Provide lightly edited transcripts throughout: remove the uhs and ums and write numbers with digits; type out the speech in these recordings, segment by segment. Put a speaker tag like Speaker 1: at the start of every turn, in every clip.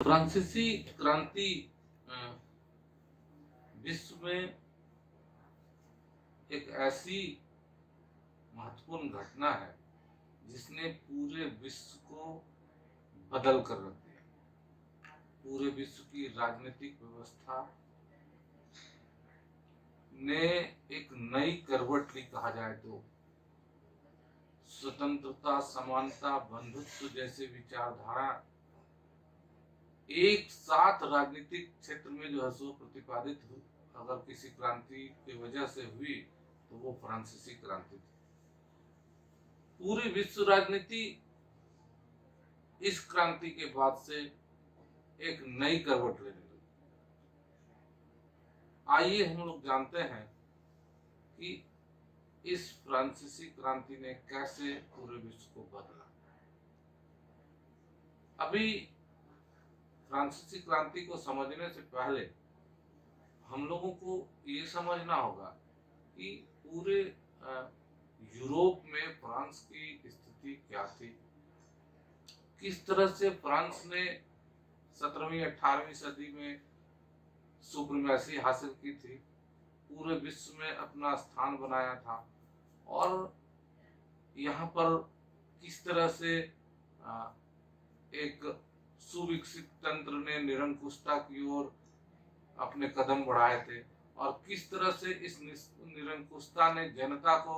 Speaker 1: फ्रांसीसी क्रांति विश्व में एक ऐसी महत्वपूर्ण घटना है जिसने पूरे विश्व को बदल कर रख दिया। पूरे विश्व की राजनीतिक व्यवस्था ने एक नई करवट ली कहा जाए तो। स्वतंत्रता, समानता, बंधुत्व जैसे विचारधारा एक साथ राजनीतिक क्षेत्र में जो है सो प्रतिपादित हुई। अगर किसी क्रांति की वजह से हुई तो वो फ्रांसीसी क्रांति थी। पूरी विश्व राजनीति इस क्रांति के बाद से एक नई करवट लेने लगी। आइए हम लोग जानते हैं कि इस फ्रांसीसी क्रांति ने कैसे पूरे विश्व को बदला। अभी फ्रांसीसी क्रांति को समझने से पहले हम लोगों को ये समझना होगा कि पूरे यूरोप में फ्रांस की स्थिति क्या थी। किस तरह से फ्रांस ने 17वीं 18वीं सदी में सुप्रीमेसी हासिल की थी, पूरे विश्व में अपना स्थान बनाया था, और यहाँ पर किस तरह से एक सुविकसित तंत्र ने निरंकुशता की ओर अपने कदम बढ़ाए थे, और किस तरह से इस निरंकुशता ने जनता को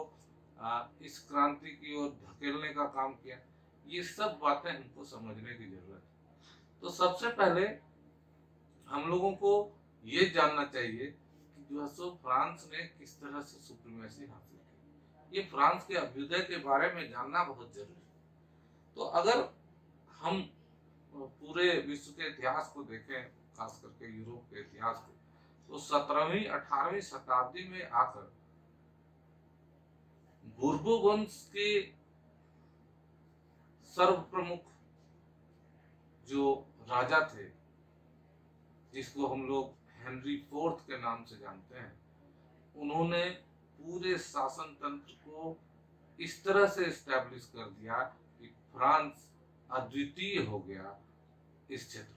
Speaker 1: इस क्रांति की ओर धकेलने का काम किया। ये सब बातें हमको समझने की जरूरत है। तो सबसे पहले हम लोगों को ये जानना चाहिए कि जो है सो फ्रांस ने किस तरह से सुप्रीमेसी हासिल की। ये फ्रांस के अभ्युदय के बारे में जानना बहुत जरूरी है। तो अगर हम पूरे विश्व के इतिहास को देखें, खास करके यूरोप के इतिहास को, तो 17वीं 18वीं शताब्दी में आकर बूर्बो वंश के सर्व प्रमुख जो राजा थे, जिसको हम लोग हेनरी फोर्थ के नाम से जानते हैं, उन्होंने पूरे शासन तंत्र को इस तरह से इस्टेब्लिश कर दिया कि फ्रांस अद्वितीय हो गया इस क्षेत्र।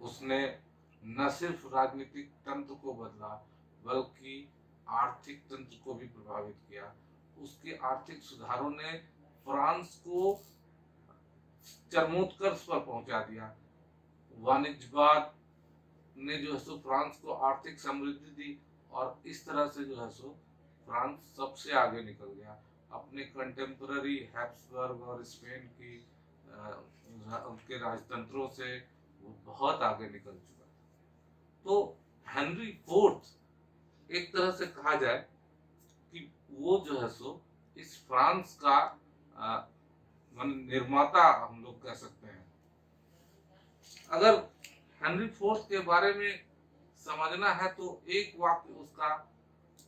Speaker 1: उसने न सिर्फ राजनीतिक तंत्र को बदला बल्कि आर्थिक तंत्र को भी प्रभावित किया। उसके आर्थिक सुधारों ने फ्रांस को चरमोत्कर्ष पर पहुंचा दिया। वाणिज्यवाद ने जो है सो फ्रांस को आर्थिक समृद्धि दी, और इस तरह से जो है सो फ्रांस सबसे आगे निकल गया। अपने कंटेम्पररी हैब्सबर्ग और स्पेन की उनके राजतंत्रों से वो बहुत आगे निकल चुका था। तो हेनरी फोर्थ एक तरह से कहा जाए कि वो जो है सो इस फ्रांस का निर्माता हम लोग कह सकते हैं। अगर हेनरी फोर्थ के बारे में समझना है तो एक वाक्य उसका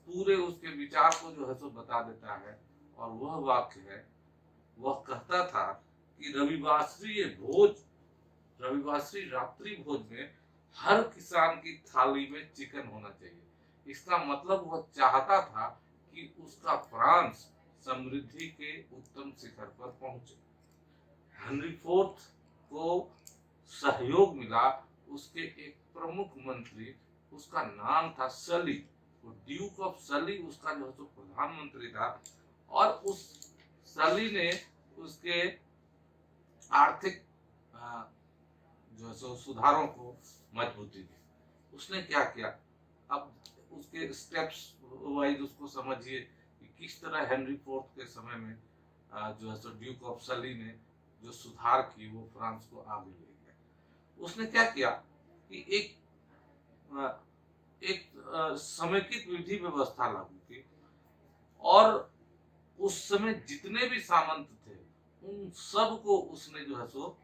Speaker 1: पूरे उसके विचार को जो है सो बता देता है, और वह वाक्य है, वह कहता था कि रविवासरी रात्रि भोज में हर किसान की थाली में चिकन होना चाहिए। इसका मतलब वह चाहता था कि उसका फ्रांस समृद्धि के उत्तम शिखर पर पहुंचे। हेनरी फोर्थ को सहयोग मिला उसके एक प्रमुख मंत्री, उसका नाम था सली। ड्यूक ऑफ सली उसका जो है प्रधानमंत्री था, और उस सली ने उसके आर्थिक जो है सुधारों को मजबूती दी। उसने क्या किया, अब उसके स्टेप्स वाइज उसको समझिए कि किस तरह हेनरी फोर्थ के समय में जो है ड्यूक ऑफ सली ने जो सुधार की वो फ्रांस को आगे ले गया। उसने क्या किया कि एक समेकित विधि व्यवस्था लागू की, और उस समय जितने भी सामंत थे उन सब को उसने जो है सो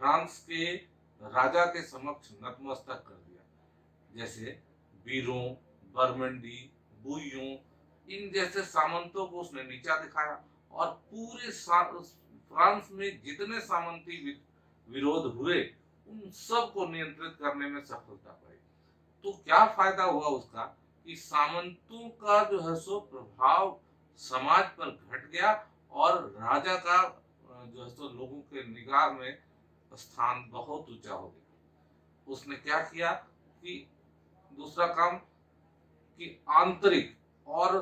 Speaker 1: फ्रांस के राजा के समक्ष नतमस्तक कर दिया। जैसे बीरों, बर्मंडी, बुइयों, इन जैसे सामंतों को उसने नीचा दिखाया, और पूरे फ्रांस में जितने सामंती विरोध हुए उन सब को नियंत्रित करने में सफलता पाई। तो क्या फायदा हुआ उसका कि सामंतों का जो है सो प्रभाव समाज पर घट गया, और राजा का जो है सो लोगों के निगाह में स्थान बहुत ऊंचा हो गया। उसने क्या किया कि दूसरा काम कि आंतरिक और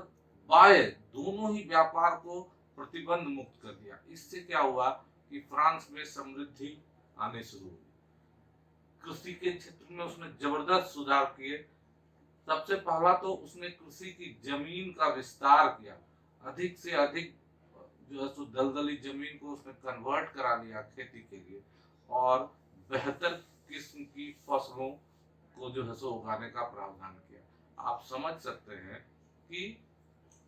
Speaker 1: बाह्य दोनों ही व्यापार को प्रतिबंध मुक्त कर दिया। इससे क्या हुआ कि फ्रांस में समृद्धि आने शुरू हुई। कृषि के क्षेत्र में उसने जबरदस्त सुधार किए। सबसे पहला तो उसने कृषि की जमीन का विस्तार किया, अधिक से अधिक जो है सो दलदली जमीन को उसने कन्वर्ट करा लिया खेती के लिए, और बेहतर किस्म की फसलों को जो है सो उगाने का प्रावधान किया। आप समझ सकते हैं कि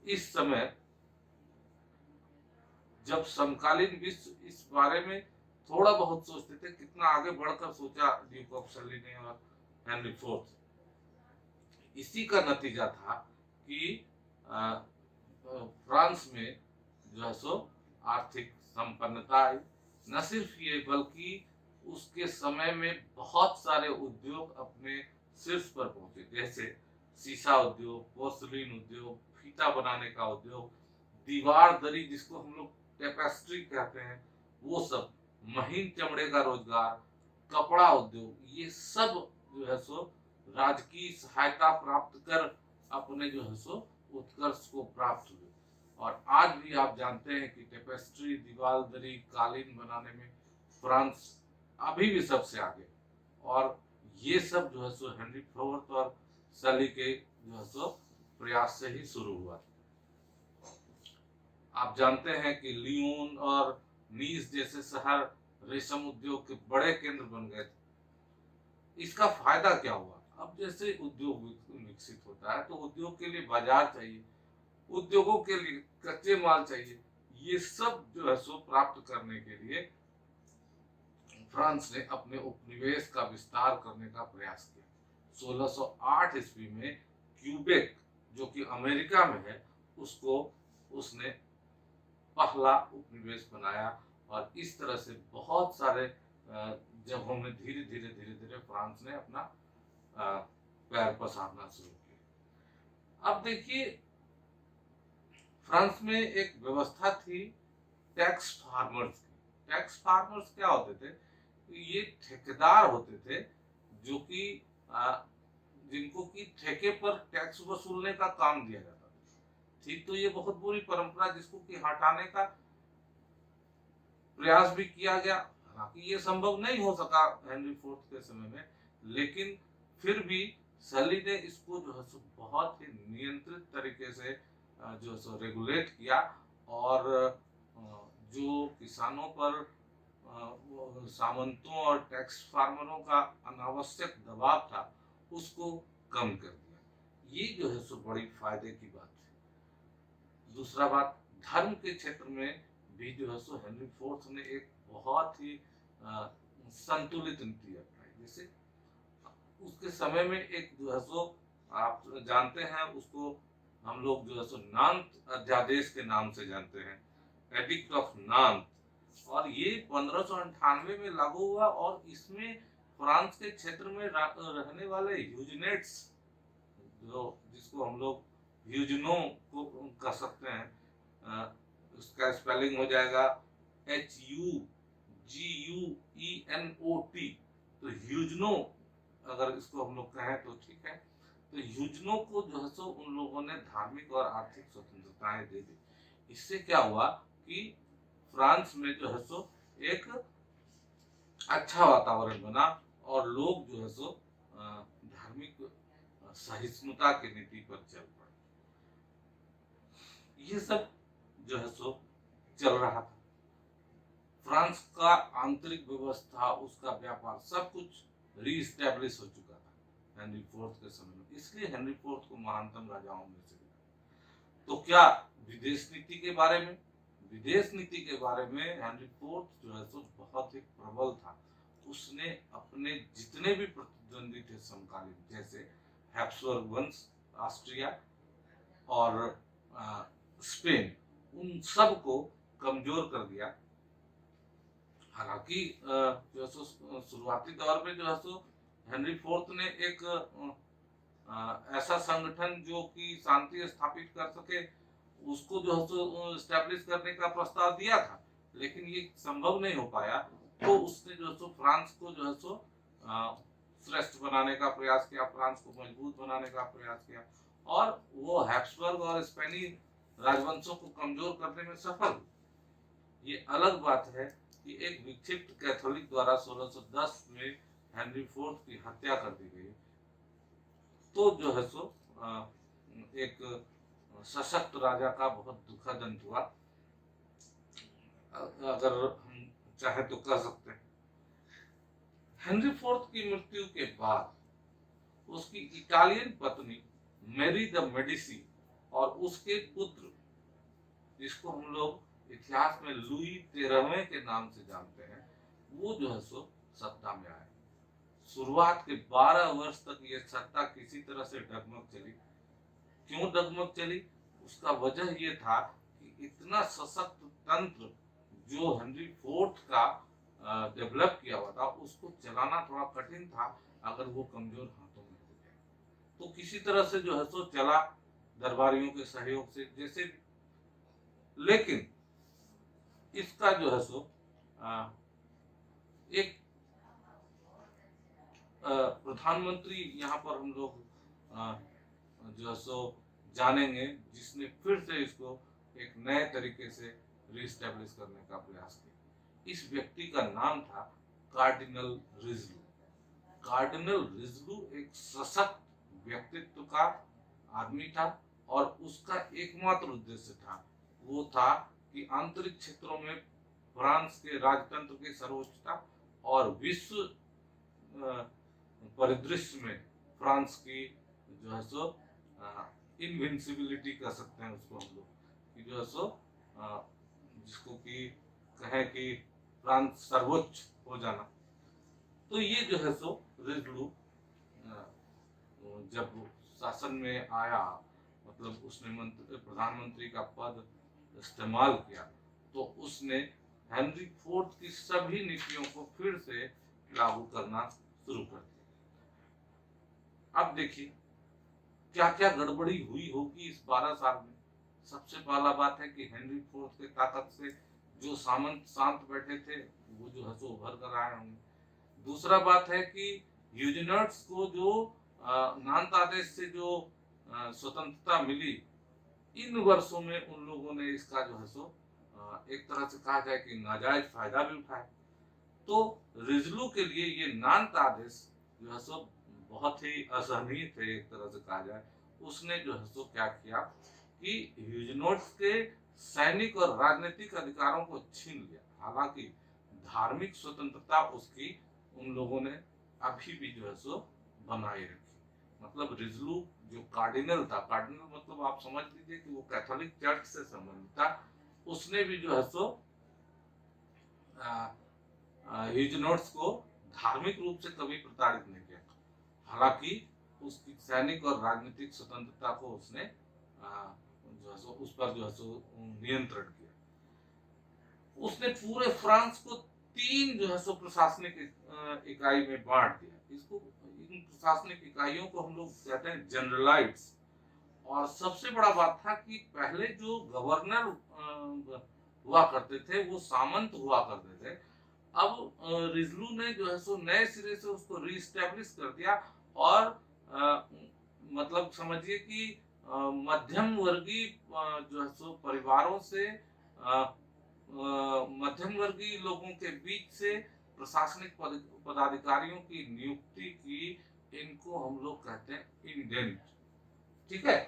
Speaker 1: इस समय जब समकालीन विश्व इस बारे में थोड़ा बहुत सोचते थे, कितना आगे बढ़कर सोचा ड्यूक ऑफ सली ने और हेनरी फोर्थ। इसी का नतीजा था कि फ्रांस में जो है सो आर्थिक संपन्नता आई। न सिर्फ ये बल्कि उसके समय में बहुत सारे उद्योग अपने शीर्ष पर पहुंचे, जैसे शीशा उद्योग, पोर्सिलीन उद्योग, फीता बनाने का उद्योग, दीवार दरी जिसको हम लोग टेपेस्ट्री कहते हैं वो सब, महीन चमड़े का रोजगार, कपड़ा उद्योग, ये सब जो है सो राजकीय सहायता प्राप्त कर अपने जो है सो उत्कर्ष को प्राप्त हुए। और आज भी आप जानते हैं कि टेपेस्ट्री, दीवार दरी, कालीन बनाने में फ्रांस अभी भी सबसे आगे। और ये सब जो है सो हेनरी फोर्थ और सली के जो है सो प्रयास से ही शुरू हुआ। आप जानते हैं कि लियोन और नीस जैसे शहर रेशम उद्योग के बड़े केंद्र बन गए थे। इसका फायदा क्या हुआ? अब जैसे उद्योग विकसित होता है तो उद्योग के लिए बाजार चाहिए, उद्योगों के लिए कच्चे माल चाहिए। ये सब जो है सो प्राप्त करने के लिए फ्रांस ने अपने उपनिवेश का विस्तार करने का प्रयास किया। 1608 ईस्वी में क्यूबेक, जो कि अमेरिका में है, उसको उसने पहला उपनिवेश बनाया। और इस तरह से बहुत सारे जगहों में धीरे धीरे फ्रांस ने अपना पैर पसारना शुरू किया। अब देखिए, फ्रांस में एक व्यवस्था थी टैक्स फार्मर्स की। टैक्स फार्मर्स क्या होते थे? ये ठेकेदार होते थे जो कि जिनको की ठेके पर टैक्स वसूलने का काम दिया जाता था। ठीक, तो ये बहुत बुरी परंपरा जिसको कि हटाने का प्रयास भी किया गया। हालांकि ये संभव नहीं हो सका हेनरी फोर्थ के समय में, लेकिन फिर भी सली ने इसको जो है सो बहुत ही नियंत्रित तरीके से जो सो रेगुलेट किया। और जो किसानों पर सामंतों और टैक्स फार्मरों का अनावश्यक दबाव था उसको कम कर दिया। ये जो है सो बड़ी फायदे की बात है। दूसरा बात, धर्म के क्षेत्र में भी जो है सो हेनरी फोर्थ ने एक बहुत ही संतुलित नीति अपनाई। जैसे उसके समय में एक जो है सो आप जानते हैं उसको हम लोग जो है सो नान्त अध्यादेश के नाम से जानते हैं, एडिक्ट ऑफ नान्त। और ये 1598 में लागू हुआ और इसमें फ्रांस के क्षेत्र में रहने वाले ह्यूजनेट्स, जो जिसको हम लोग ह्यूजनो को कह सकते हैं, उसका स्पेलिंग हो जाएगा HUGUENOT। तो ह्यूजनो अगर इसको हम लोग कहें तो ठीक है। तो ह्यूजनो को जो है सो उन लोगों ने धार्मिक और आर्थिक स्वतंत्रताएं दे दी। इससे क्या हुआ कि फ्रांस में जो है सो एक अच्छा वातावरण बना और लोग जो है सो धार्मिक सहिष्णुता की नीति पर चल पड़े। ये सब जो है सो चल रहा था। फ्रांस का आंतरिक व्यवस्था, उसका व्यापार, सब कुछ रीस्टैब्लिश हो चुका था हेनरी फोर्थ के समय में। इसलिए हेनरी फोर्थ को महानतम राजाओं में से मिला। तो क्या विदेश नीति के बारे में? विदेश नीति के बारे में हेनरी फोर्थ जो है सो बहुत ही प्रबल था। उसने अपने जितने भी प्रतिद्वंदी थे समकालीन, जैसे हैब्सबर्ग वंश, ऑस्ट्रिया और स्पेन, उन सब को कमजोर कर दिया। हालांकि जो सो शुरुआती दौर में जो है सो हेनरी फोर्थ ने एक ऐसा संगठन जो कि शांति स्थापित कर सके उसको जो है सो एस्टेब्लिश करने का प्रस्ताव दिया था। लेकिन ये संभव नहीं हो पाया। तो उसने जो है सो फ्रांस को जो है सो श्रेष्ठ बनाने का प्रयास किया, फ्रांस को मजबूत बनाने का प्रयास किया, और वो हैब्सबर्ग और स्पेनी राजवंशों को कमजोर करने में सफल। ये अलग बात है कि एक विक्षिप्त कैथोलिक द्वारा 1610 में हेनरी फोर्थ की हत्या कर दी गई। तो जो है सो एक सशक्त राजा का बहुत दुखद अंत हुआ, अगर हम चाहे तो कह सकते हैं। हेनरी फोर्थ की मृत्यु के बाद उसकी इटालियन पत्नी मैरी द मेडिसी और उसके पुत्र, जिसको हम लोग इतिहास में लुई 13वें के नाम से जानते हैं, वो जो है सो सत्ता में आए। शुरुआत के 12 वर्ष तक ये सत्ता किसी तरह से डगमग चली। क्यों डगमग चली? उसका वजह ये था कि इतना सशक्त तंत्र जो हेनरी फोर्थ का डेवलप किया हुआ था, उसको चलाना थोड़ा कठिन था अगर वो कमजोर हाथों में हो जाए। तो किसी तरह से जो है सो चला, दरबारियों के सहयोग से जैसे। लेकिन इसका जो है सो एक प्रधानमंत्री यहाँ पर हम लोग जो है सो जानेंगे, जिसने फिर से इसको एक नए तरीके से रीस्टैब्लिश करने का प्रयास किया। इस व्यक्ति का नाम था कार्डिनल रिजलू। कार्डिनल रिजलू एक सशक्त व्यक्तित्व का आदमी था, और उसका एकमात्र उद्देश्य था वो था कि आंतरिक क्षेत्रों में फ्रांस के राजतंत्र की सर्वोच्चता और विश्व परिदृश्य में फ्रांस की जो है सो इनविंसिबिलिटी कह सकते हैं उसको हम लोग, कि जो है सो जिसको कि कहें कि फ्रांस सर्वोच्च हो जाना। तो ये जो है सो रिजलू जब शासन में आया, मतलब उसने प्रधानमंत्री का पद इस्तेमाल किया, तो उसने हेनरी फोर्थ की सभी नीतियों को फिर से लागू करना शुरू कर दिया। अब देखिए क्या क्या गड़बड़ी हुई होगी इस 12 साल में। सबसे पहला बात है कि हेनरी फोर्थ के ताकत से जो सामंत शांत बैठे थे, वो जो है सो उभर कर आए होंगे। दूसरा बात है कि ह्यूजेनॉट्स को जो नान्त आदेश से जो स्वतंत्रता मिली, इन वर्षों में उन लोगों ने इसका जो है सो एक तरह से कहा जाए कि नाजायज फायदा भी उठाया। तो रिजलू के लिए ये नान्त आदेश जो है सो बहुत ही असहनीय थे, एक तरह से कहा जाए। उसने जो है सो क्या किया कि ह्यूजेनॉट्स के सैनिक और राजनीतिक अधिकारों को छीन लिया। हालांकि धार्मिक स्वतंत्रता उसकी उन लोगों ने अभी भी जो है सो बनाए रखी। मतलब रिजलू जो कार्डिनल था, कार्डिनल मतलब आप समझ लीजिए कि वो कैथोलिक चर्च से संबंधित था, उसने भी जो है सो ह्यूजेनॉट्स को धार्मिक रूप से कभी प्रताड़ित नहीं किया। हालांकि उसकी सैनिक और राजनीतिक स्वतंत्रता को उसने जो है सो उस पर जो है सो नियंत्रण किया। उसने पूरे फ्रांस को 3 जो है सो प्रशासनिक इकाई में बांट दिया। इसको, इन प्रशासनिक इकाइयों को हम लोग कहते हैं जनरलाइट्स। और सबसे बड़ा बात था कि पहले जो गवर्नर हुआ करते थे वो सामंत हुआ करते थे। अब रिजलू ने जो है सो नए सिरे से उसको रीस्टैब्लिश कर दिया, और मतलब समझिए कि मध्यम वर्गीय जो है सो परिवारों से मध्यम वर्गीय लोगों के बीच से प्रशासनिक पदाधिकारियों की नियुक्ति की। इनको हम लोग कहते हैं इंडेंट, ठीक है,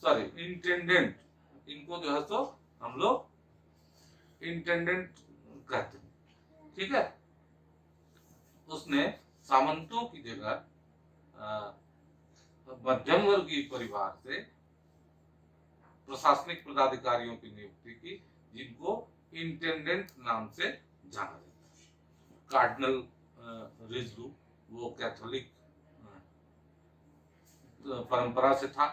Speaker 1: सॉरी इंटेंडेंट। इनको जो है सो हम लोग इंटेंडेंट कहते हैं, ठीक है। उसने सामंतों की जगह मध्यम वर्गीय परिवार से प्रशासनिक पदाधिकारियों की नियुक्ति की, जिनको इंटेंडेंट नाम से जाना जाता है। कार्डिनल रिजलू वो कैथोलिक परंपरा से था।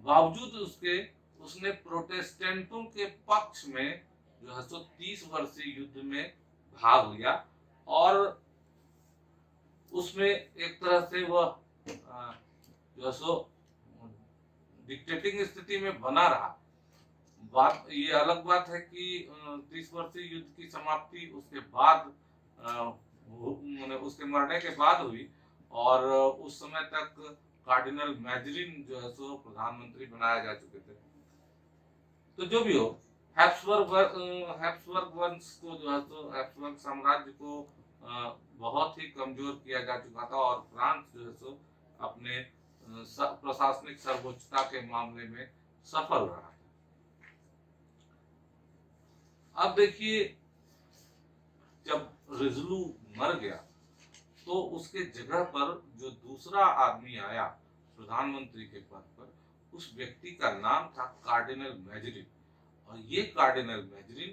Speaker 1: बावजूद उसके उसने प्रोटेस्टेंटों के पक्ष में जो है सो 30 वर्षीय युद्ध में भाग लिया, और उसमें एक तरह से वह जो है सो डिक्टेटिंग स्थिति में बना रहा। बात ये अलग बात है कि 30 वर्षीय युद्ध की समाप्ति उसके बाद मैंने उसके मरने के बाद हुई, और उस समय तक कार्डिनल मैजरिन जो है सो प्रधानमंत्री बनाए जा चुके थे। तो जो भी हो, हैप्सबर्ग वंश को जो है तो हैप्सबर्ग साम्राज्य को बहुत ही कमजोर किया जा चुका था, और फ्रांस जो है सो अपने प्रशासनिक सर्वोच्चता के मामले में सफल रहा। अब देखिए, जब रिजलू मर गया तो उसके जगह पर जो दूसरा आदमी आया प्रधानमंत्री के पद पर, उस व्यक्ति का नाम था कार्डिनल मैजरिन। और ये कार्डिनल मैजरिन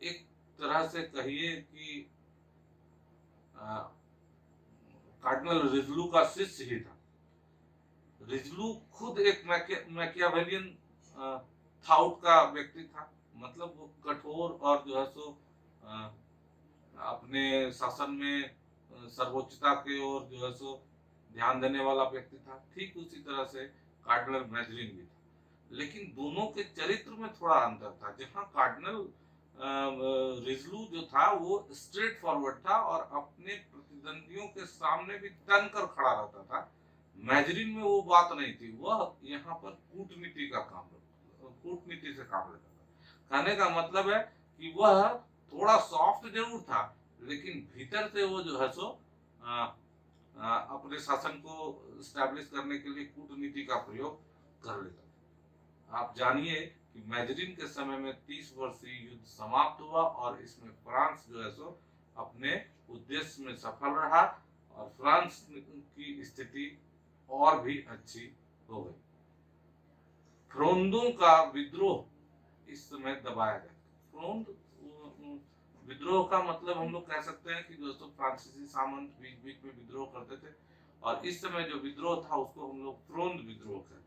Speaker 1: एक तरह से कहिए कि कार्डिनल रिजलू का शिष्य ही था। रिजलू खुद एक मैकियावेलियन थाउट का व्यक्ति था, मतलब वो कठोर और जो है सो अपने शासन में सर्वोच्चता की ओर जो है सो ध्यान देने वाला व्यक्ति था। ठीक उसी तरह से कार्डिनल मैजरिन भी था, लेकिन दोनों के चरित्र में थोड़ा अंतर था। जहाँ कार्डिनल रिजलू जो था वो स्ट्रेट फॉरवर्ड था और अपने प्रतिद्वंदियों के सामने भी तन कर खड़ा रहता था, मैजरिन में वो बात नहीं थी। वह यहाँ पर कूटनीति से काम लेता था। कहने का मतलब है कि वह थोड़ा सॉफ्ट जरूर था, लेकिन भीतर से वो जो है सो अपने शासन को स्टैब्लिश करने के लिए कूटनीति का प्रयोग कर लेता था। आप जानिए कि मैजरिन के समय में 30 वर्षीय युद्ध समाप्त हुआ, और इसमें फ्रांस जो है सो अपने उद्देश्य में सफल रहा, और फ्रांस की स्थिति और भी अच्छी हो गई। फ्रोंदों का विद्रोह इस समय दबाया गया। फ्रोंद विद्रोह का मतलब हम लोग कह सकते हैं कि दोस्तों फ्रांसीसी सामंत बीच बीच में विद्रोह करते थे, और इस समय जो विद्रोह था उसको हम लोग फ्रोंद विद्रोह कहते हैं।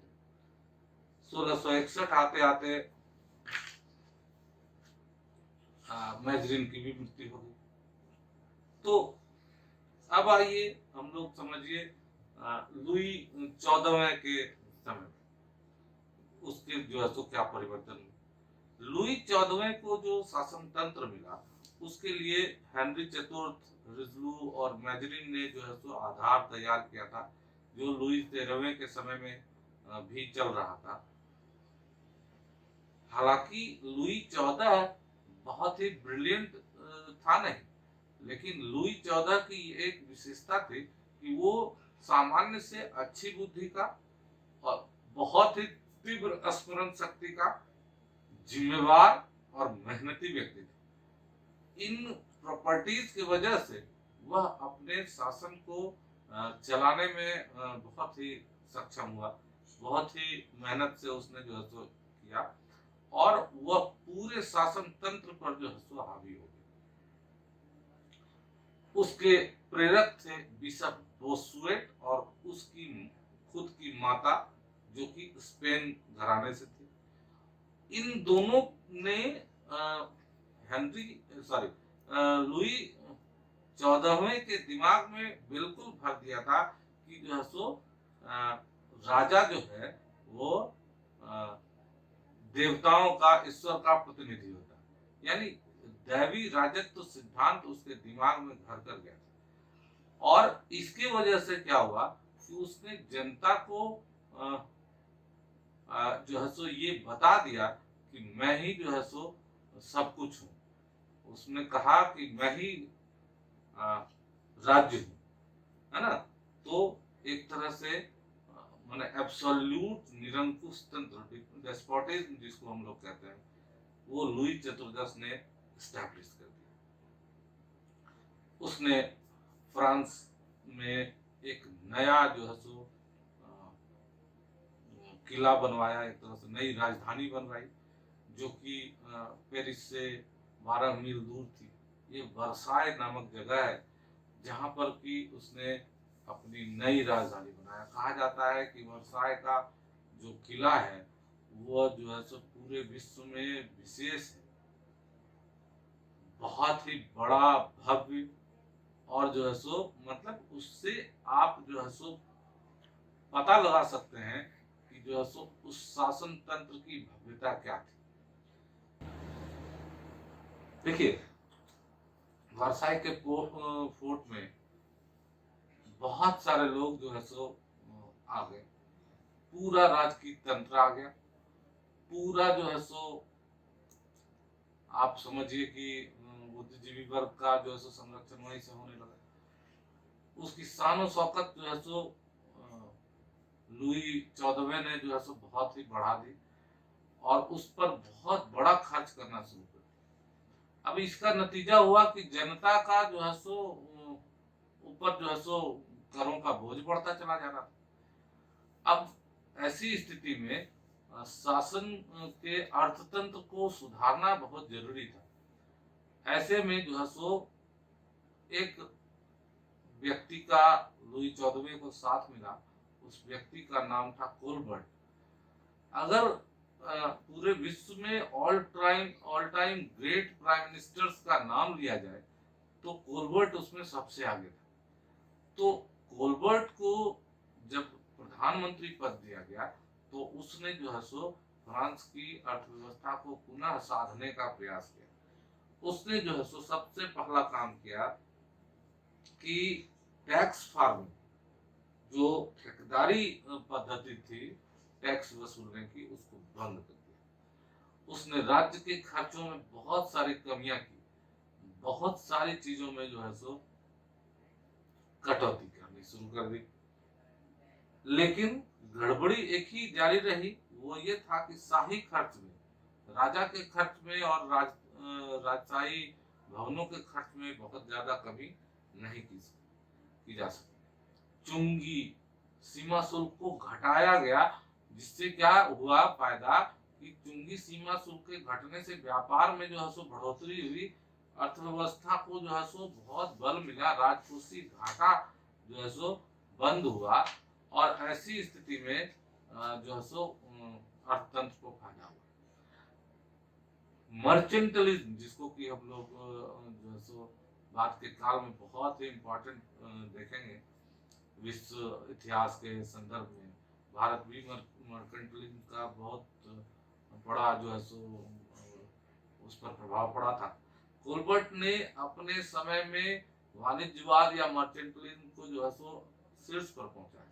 Speaker 1: 1661 आते आते मैजरिन की भी मृत्यु हो गई। तो अब आइए हम लोग समझिए लुई 14वें के समय उसके जो है तो क्या परिवर्तन हुआ। लुई 14वें को जो शासन तंत्र मिला, उसके लिए हेनरी चतुर्थ, रिजलू और मैजरिन ने जो है सो आधार तैयार किया था, जो लुई 13वें के समय में भी चल रहा था। हालांकि लुई 14 बहुत ही ब्रिलियंट था नहीं, लेकिन लुई 14 की एक विशेषता थी कि वो सामान्य से अच्छी बुद्धि का और बहुत ही तीव्र स्मरण शक्ति का जिम्मेवार और मेहनती व्यक्ति थे। इन प्रॉपर्टीज की वजह से वह अपने शासन को चलाने में बहुत ही सक्षम हुआ। बहुत ही मेहनत से उसने जो है सो किया, और वह पूरे शासन तंत्र पर जो है सो हावी हो गया। उसके प्रेरक थे बिशप बोस्वेट और उसकी खुद की माता, जो कि स्पेन घराने से थी। इन दोनों ने लुई 14वें के दिमाग में बिल्कुल भर दिया था कि जो है सो राजा जो है वो देवताओं का, ईश्वर का प्रतिनिधि होता है। यानी दैवी राजत्व सिद्धांत उसके दिमाग में घर कर गया था, और इसके वजह से क्या हुआ कि उसने जनता को जो है सो ये बता दिया कि मैं ही जो है सो सब कुछ हूँ। उसने कहा कि मैं ही राज्य हूँ, है ना। तो एक तरह से माने एब्सोल्यूट निरंकुश तंत्र, डेस्पोटिज्म जिसको हम लोग कहते हैं, वो लुई 14 ने एस्टैब्लिश कर दिया। उसने फ्रांस में एक नया जो है सो किला बनवाया, एक तरह से नई राजधानी बनवाई, जो कि पेरिस से 12 मील दूर थी। ये वर्साय नामक जगह है, जहाँ पर कि उसने अपनी नई राजधानी बनाया। कहा जाता है कि वर्साय का जो किला है वह जो है सो पूरे विश्व में विशेष है, बहुत ही बड़ा, भव्य, और जो है सो मतलब उससे आप जो है सो पता लगा सकते हैं कि जो है सो उस शासन तंत्र की भव्यता क्या थी। देखिए, वर्साई के फोर्ट में बहुत सारे लोग जो है सो आ गए, पूरा राजकीय तंत्र आ गया, पूरा जो है सो आप समझिए कि बुद्धिजीवी वर्ग का जो है सो संरक्षण वहीं से होने लगा। उसकी शान शौकत जो है सो लुई 14वें ने जो है सो बहुत ही बढ़ा दी और उस पर बहुत बड़ा खर्च करना शुरू कर दिया। अब इसका नतीजा हुआ कि जनता का जो है सो ऊपर जो है सो करों का बोझ बढ़ता चला जा रहा था। अब ऐसी स्थिति में शासन के अर्थतंत्र को सुधारना बहुत जरूरी था। ऐसे में जो है सो एक व्यक्ति का लुई 14वें को साथ मिला, उस व्यक्ति का नाम था कोलबर्ट। अगर पूरे विश्व में all time great prime ministers का नाम लिया जाए तो कोलबर्ट उसमें सबसे आगे था। तो कोलबर्ट को जब प्रधानमंत्री पद दिया गया तो उसने जो है सो फ्रांस की अर्थव्यवस्था को पुनः साधने का प्रयास किया। उसने जो है सो सबसे पहला काम किया कि टैक्स फार्मिंग, जो ठेकेदारी पद्धति थी टैक्स वसूलने की, उसको बंद कर दिया। उसने राज्य के खर्चों में बहुत सारी कमियां की, बहुत सारी चीजों में जो है सो कटौती करनी शुरू कर दी। लेकिन गड़बड़ी एक ही जारी रही, वो ये था कि शाही खर्च में, राजा के खर्च में और राजशाही भवनों के खर्च में बहुत ज्यादा कमी नहीं की जा सकी। चुंगी सीमा शुल्क को घटाया गया, जिससे क्या हुआ फायदा कि चुंगी सीमा शुल्क के घटने से व्यापार में जो है सो बढ़ोतरी हुई, अर्थव्यवस्था को जो है सो बहुत बल मिला, राजकोषीय घाटा जो है सो बंद हुआ और ऐसी स्थिति में जो है सो अर्थतंत्र को फायदा हुआ। मर्चेंटलिज्म, जिसको कि हम लोग जो है सो बात के काल में बहुत ही इम्पोर्टेंट देखेंगे विश्व इतिहास के संदर्भ में, भारत भी मर्केंटलिज्म का बहुत बड़ा जो है सो उस पर प्रभाव पड़ा था। कोलबर्ट ने अपने समय में वाणिज्यवाद या मर्केंटलिज्म को जो है सो शीर्ष पर पहुंचाया।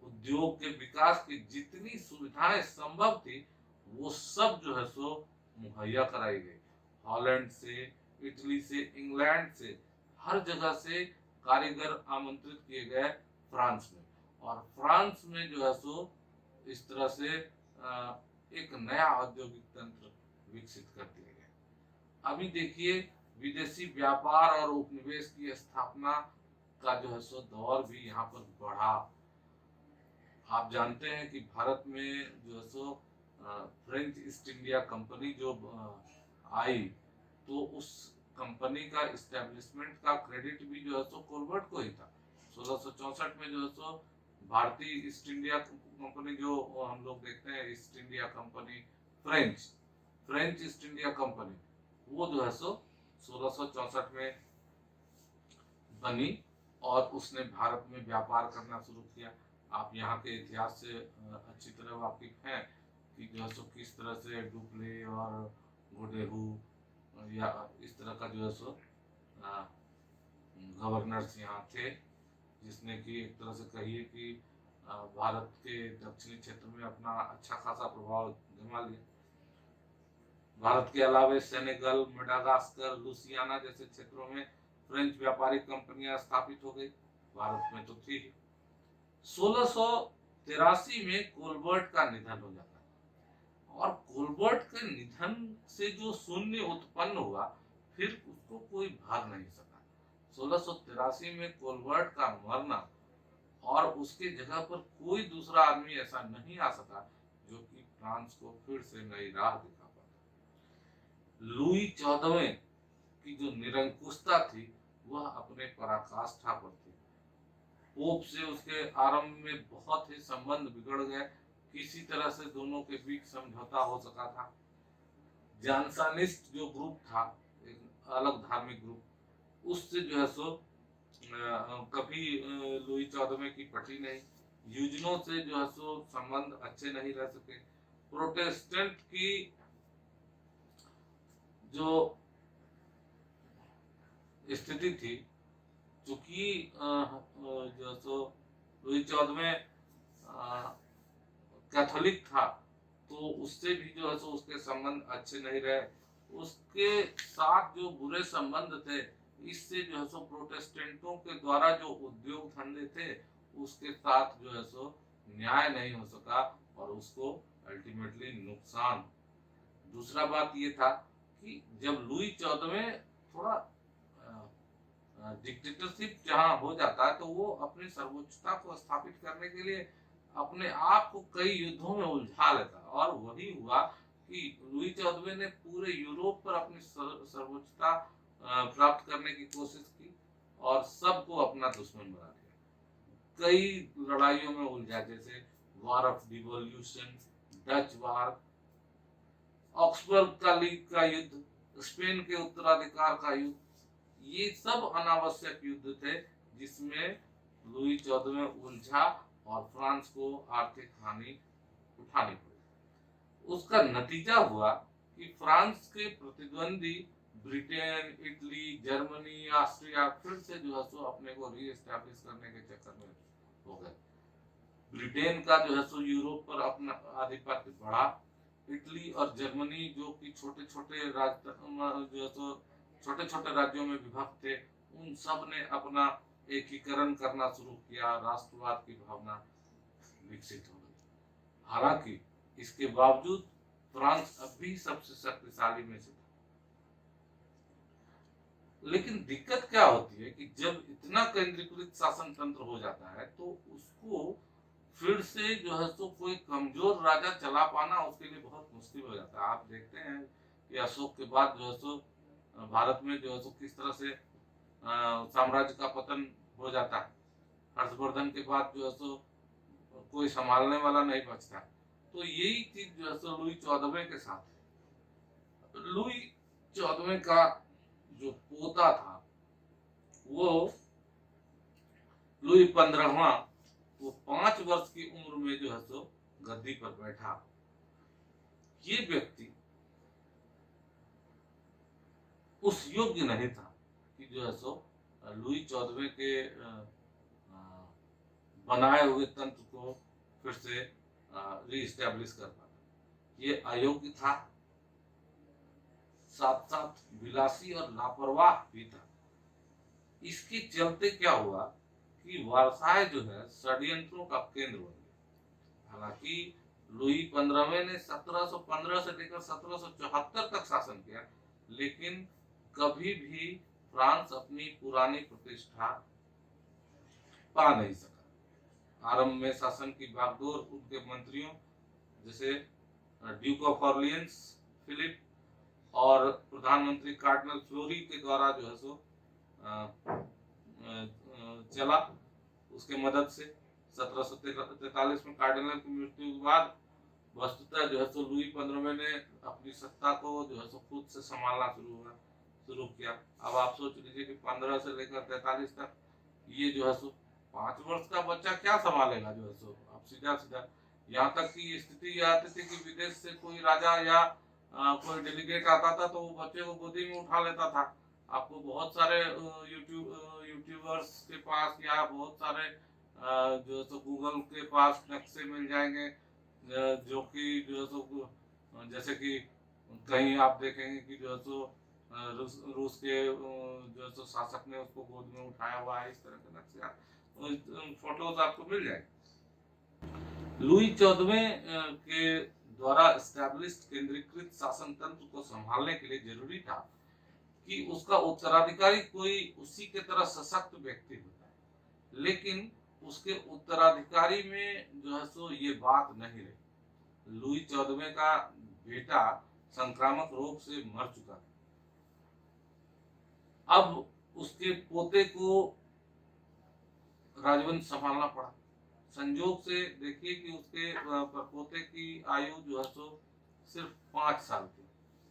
Speaker 1: उद्योग के विकास की जितनी सुविधाएं संभव थी वो सब जो है सो मुहैया कराई गई। हॉलैंड से, इटली से, इंग्लैंड से, हर जगह से कारीगर आमंत्रित किए गए फ्रांस में, और फ्रांस में जो है सो इस तरह से एक नया औद्योगिक तंत्र विकसित कर दिया गया। अभी देखिए, विदेशी व्यापार और उपनिवेश की स्थापना का जो है सो दौर भी यहाँ पर बढ़ा। आप जानते हैं कि भारत में जो है सो फ्रेंच ईस्ट इंडिया कंपनी जो आई, तो उस कंपनी का इस्टेब्लिशमेंट का क्रेडिट भी जो है सो कोलबर्ट को ही था। 1664 में जो है सो भारतीय ईस्ट इंडिया कंपनी, जो हम लोग देखते हैं east India company, French east India company, वो जो है सो 1664 में बनी और उसने भारत में व्यापार करना शुरू किया। आप यहाँ के इतिहास से अच्छी तरह वाकिफ हैं कि जो है सो किस तरह से डुप्ले और गोडेहू या इस तरह का जो है सो गवर्नर्स यहाँ थे, जिसने कि एक तरह से कहिए कि भारत के दक्षिणी क्षेत्र में अपना अच्छा खासा प्रभाव जमा लिया। भारत के अलावा सेनेगल, मेडागास्कर, लुसियाना जैसे क्षेत्रों में फ्रेंच व्यापारिक कंपनियां स्थापित हो गई, भारत में तो थी। 1683 में कोलबर्ट का निधन हो जाता है और कोलबर्ट के निधन से जो शून्य उत्पन्न हुआ, फिर उसको कोई भर नहीं सका। 1683 में कोलबर्ट का मरना और उसके जगह पर कोई दूसरा आदमी ऐसा नहीं आ सका जो कि फ्रांस को फिर से नई राह दिखा पाता। लुई 14वें की जो निरंकुशता थी वह अपने पराकाष्ठा पर थी। पोप से उसके आरंभ में बहुत ही संबंध बिगड़ गए, किसी तरह से दोनों के बीच समझौता हो सका था। जानसानिस्ट जो ग्रुप था, एक अलग धार्मिक ग्रुप, उससे जो है सो कभी लुई 14वें की पटी नहीं। यूजनों से जो है सो संबंध अच्छे नहीं रह सके। प्रोटेस्टेंट की जो स्थिति थी, चूंकि जो सो लुई 14वें कैथोलिक था, तो उससे भी जो है सो उसके संबंध अच्छे नहीं रहे। उसके साथ जो बुरे संबंध थे, इससे जो है सो प्रोटेस्टेंटों के द्वारा जो उद्योग धंधे थे, उसके साथ जो है सो न्याय नहीं हो सका और उसको अल्टीमेटली नुकसान। दूसरा बात ये था कि जब लुई 14वें थोड़ा डिक्टेटरशिप जहां हो जाता है, तो वो अपनी सर्वोच्चता को स्थापित करने के लिए अपने आप को कई युद्धों में उलझा लेता, और वही हुआ कि लुई 14वें ने पूरे यूरोप पर अपनी सर्वोच्चता प्राप्त करने की कोशिश की और सबको अपना दुश्मन बना दिया। कई लड़ाइयों में उलझा, जैसे war of devolution, Dutch war, Augsburg का लीग का युद्ध, स्पेन के उत्तराधिकार का युद्ध, ये सब अनावश्यक युद्ध थे जिसमें लुई 14वें उलझा और फ्रांस को आर्थिक हानि उठानी पड़ी। उसका नतीजा हुआ कि फ्रांस के प्रतिद्वंदी ब्रिटेन, इटली, जर्मनी, ऑस्ट्रिया फिर से जो है सो अपने को रीएस्टैब्लिश करने के चक्कर में हो गए। ब्रिटेन का जो है सो यूरोप पर अपना आधिपत्य बढ़ा। इटली और जर्मनी जो कि छोटे छोटे राज्य जो है सो छोटे छोटे राज्यों में विभक्त थे, उन सब ने अपना एकीकरण करना शुरू किया, राष्ट्रवाद की भावना विकसित हो गई। हालांकि इसके बावजूद फ्रांस अब भी सबसे शक्तिशाली में से था। लेकिन दिक्कत क्या होती है कि जब इतना केंद्रीकृत शासन तंत्र हो जाता है, तो उसको फिर से जो है सो कोई कमजोर राजा चला पाना उसके लिए बहुत मुश्किल हो जाता है। आप देखते हैं कि अशोक के बाद जो है सो भारत में जो है सो किस तरह से साम्राज्य का पतन हो जाता है। हर्षवर्धन के बाद जो है सो कोई संभालने वाला नहीं बचता। तो यही चीज जो है सो लुई 14वें के साथ है। लुई 14वें का जो पोता था, वो लुई 15वां, वो 5 वर्ष की उम्र में जो है सो गद्दी पर बैठा। ये व्यक्ति उस योग्य नहीं था कि जो है सो लुई 14वें के बनाए हुए तंत्र को फिर से रीस्टैब्लिश कर पाता। ये अयोग्य था, साथ साथ विलासी और लापरवाह भी था। इसके चलते क्या हुआ कि वर्साय जो है षड्यंत्रों का केंद्र बन गया। हालांकि लुई 15वें ने 1715 से लेकर 1774 तक शासन किया, लेकिन कभी भी फ्रांस अपनी पुरानी प्रतिष्ठा पा नहीं सका। आरंभ में शासन की बागडोर उनके मंत्रियों जैसे ड्यूक ऑफ ऑर्लियंस फिलिप और प्रधानमंत्री कार्डिनल फ्लोरी के द्वारा जो है सो चला। उसके मदद से 1743 में कार्डिनल की मृत्यु के बाद वस्तुतः जो है सो लुई 15वें ने अपनी सत्ता को जो है सो खुद से संभालना शुरू किया। अब आप सोच लीजिए कि 15 से लेकर 43 तक ये जो है सो 5 वर्ष का बच्चा क्या संभालेगा। जो है सो अब सीधा सीधा यहाँ तक की स्थिति ये आती थी कि विदेश से कोई राजा या कोई डेलीगेट आता था तो वो बच्चे को गोदी में उठा लेता था। आपको बहुत सारे यूट्यूबर्स के पास या बहुत सारे जो है सो गूगल के पास नक्शे मिल जाएंगे, जो कि जो है सो जैसे कि कहीं आप देखेंगे कि जो है सो रूस के जो है सो शासक ने उसको गोद में उठाया हुआ है, इस तरह के नक्शे फोटोज आपको मिल जाएंगे। लुई 14वें के द्वारा एस्टैब्लिश्ड केंद्रीकृत शासन तंत्र को संभालने के लिए जरूरी था कि उसका उत्तराधिकारी कोई उसी के तरह सशक्त व्यक्ति होता है। लेकिन उसके उत्तराधिकारी में जो है सो ये बात नहीं रही। लुई 14वें का बेटा संक्रामक रोग से मर चुका था। अब उसके पोते को राजवंश संभालना पड़ा। संजोग से देखिए कि उसके परपोते की आयु जो है सो सिर्फ 5 साल थी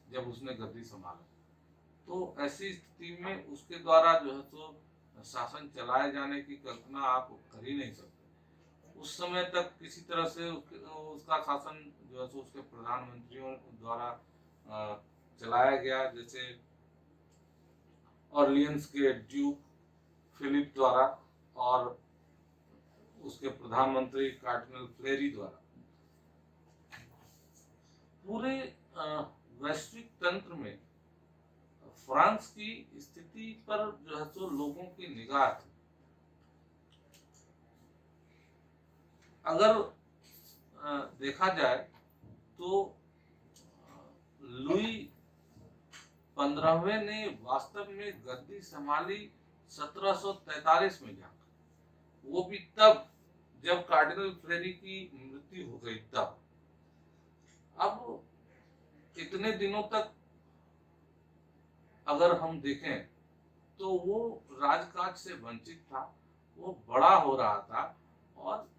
Speaker 1: जब उसने गद्दी संभाला। तो ऐसी स्थिति में उसके द्वारा जो है सो शासन चलाए जाने की कल्पना आप कर ही नहीं सकते। उस समय तक किसी तरह से उसका शासन जो है सो उसके प्रधानमंत्रियों द्वारा चलाया गया। जैसे ऑर्लियंस के ड्यूक फिलिप द्वारा और उसके प्रधानमंत्री कार्डिनल फ्लेरी द्वारा। पूरे वैश्विक तंत्र में फ्रांस की स्थिति पर जो है सो लोगों की निगाह थी। अगर देखा जाए तो लुई 15वें ने वास्तव में गद्दी संभाली 1743 में जाकर, वो भी तब जब कार्डिनल फ्लेरी की मृत्यु हो गई तब। अब इतने दिनों तक अगर हम देखें तो वो राजकाज से वंचित था, वो बड़ा हो रहा था और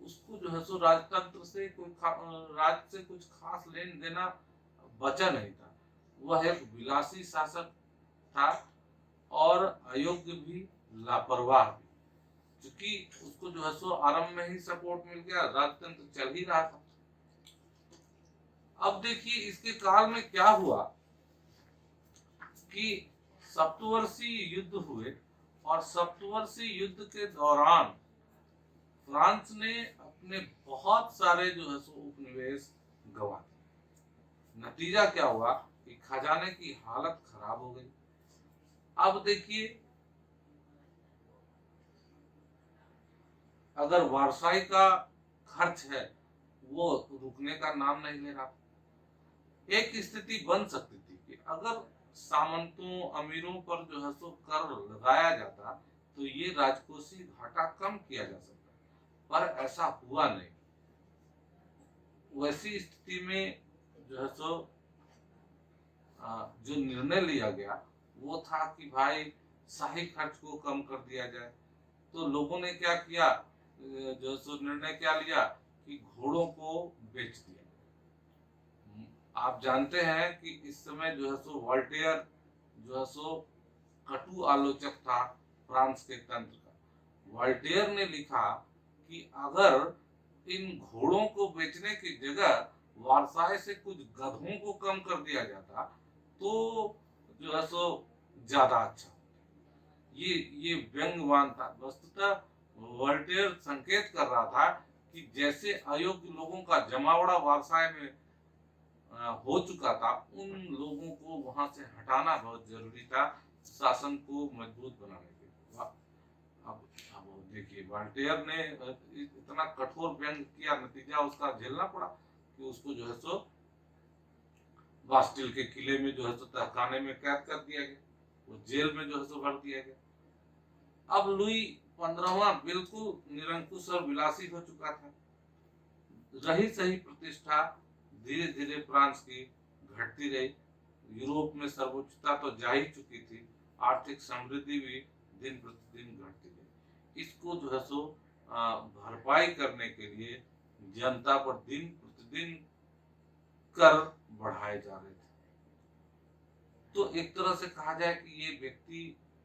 Speaker 1: उसको जो है सो राजतंत्र से राज से कुछ खास लेन देना बचा नहीं था। वह एक विलासी शासक था और अयोग्य भी, लापरवाह भी, क्योंकि उसको जो है सो आरंभ में ही सपोर्ट मिल गया, राजतंत्र चल ही रहा था। अब देखिए इसके काल में क्या हुआ कि सप्तवर्षीय युद्ध हुए और सप्तवर्षीय युद्ध के दौरान फ्रांस ने अपने बहुत सारे जो है सो उपनिवेश गंवा दिए। नतीजा क्या हुआ कि खजाने की हालत खराब हो गई। अब देखिए अगर वारसाई का खर्च है वो रुकने का नाम नहीं ले रहा। एक स्थिति बन सकती थी कि अगर सामंतों अमीरों पर जो है सो कर लगाया जाता तो ये राजकोषीय घाटा कम किया जा सकता, पर ऐसा हुआ नहीं। वैसी स्थिति में जो है सो जो निर्णय लिया गया वो था कि भाई शाही खर्च को कम कर दिया जाए। तो लोगों ने क्या किया, जो सो निर्णय क्या लिया कि घोड़ों को बेच दिया। आप जानते हैं कि इस समय जो है सो वॉल्टेयर जो है सो कटु आलोचक था फ्रांस के तंत्र का। वॉल्टेयर ने लिखा कि अगर इन घोड़ों को बेचने की जगह वारसाई से कुछ गधों को कम कर दिया जाता तो जो है सो ज्यादा अच्छा। ये व्यंग्यवान था। वस्तुतः वॉल्टेयर संकेत कर रहा था कि जैसे अयोग्य लोगों का जमावड़ा वारसाई में हो चुका था, उन लोगों को वहां से हटाना बहुत जरूरी था शासन को मजबूत बनाने के लिए। अब देखिए वॉल्टेयर ने इतना कठोर व्यंग किया, नतीजा उसका झेलना पड़ा कि उसको जो है सो बास्टिल के किले में जो है सो तहखाने में कैद कर दिया गया, वो जेल में जो है सो भर दिया गया। अब लुई 15वां बिल्कुल निरंकुश और विलासी हो चुका था। रही सही प्रतिष्ठा धीरे धीरे फ्रांस की घटती रही। यूरोप में सर्वोच्चता तो जा ही चुकी थी, आर्थिक समृद्धि भी दिन प्रतिदिन घटती रही। इसको जो है सो भरपाई करने के लिए जनता पर दिन प्रतिदिन कर बढ़ाए जा रहे थे। तो एक तरह से कहा जाए कि ये व्यक्ति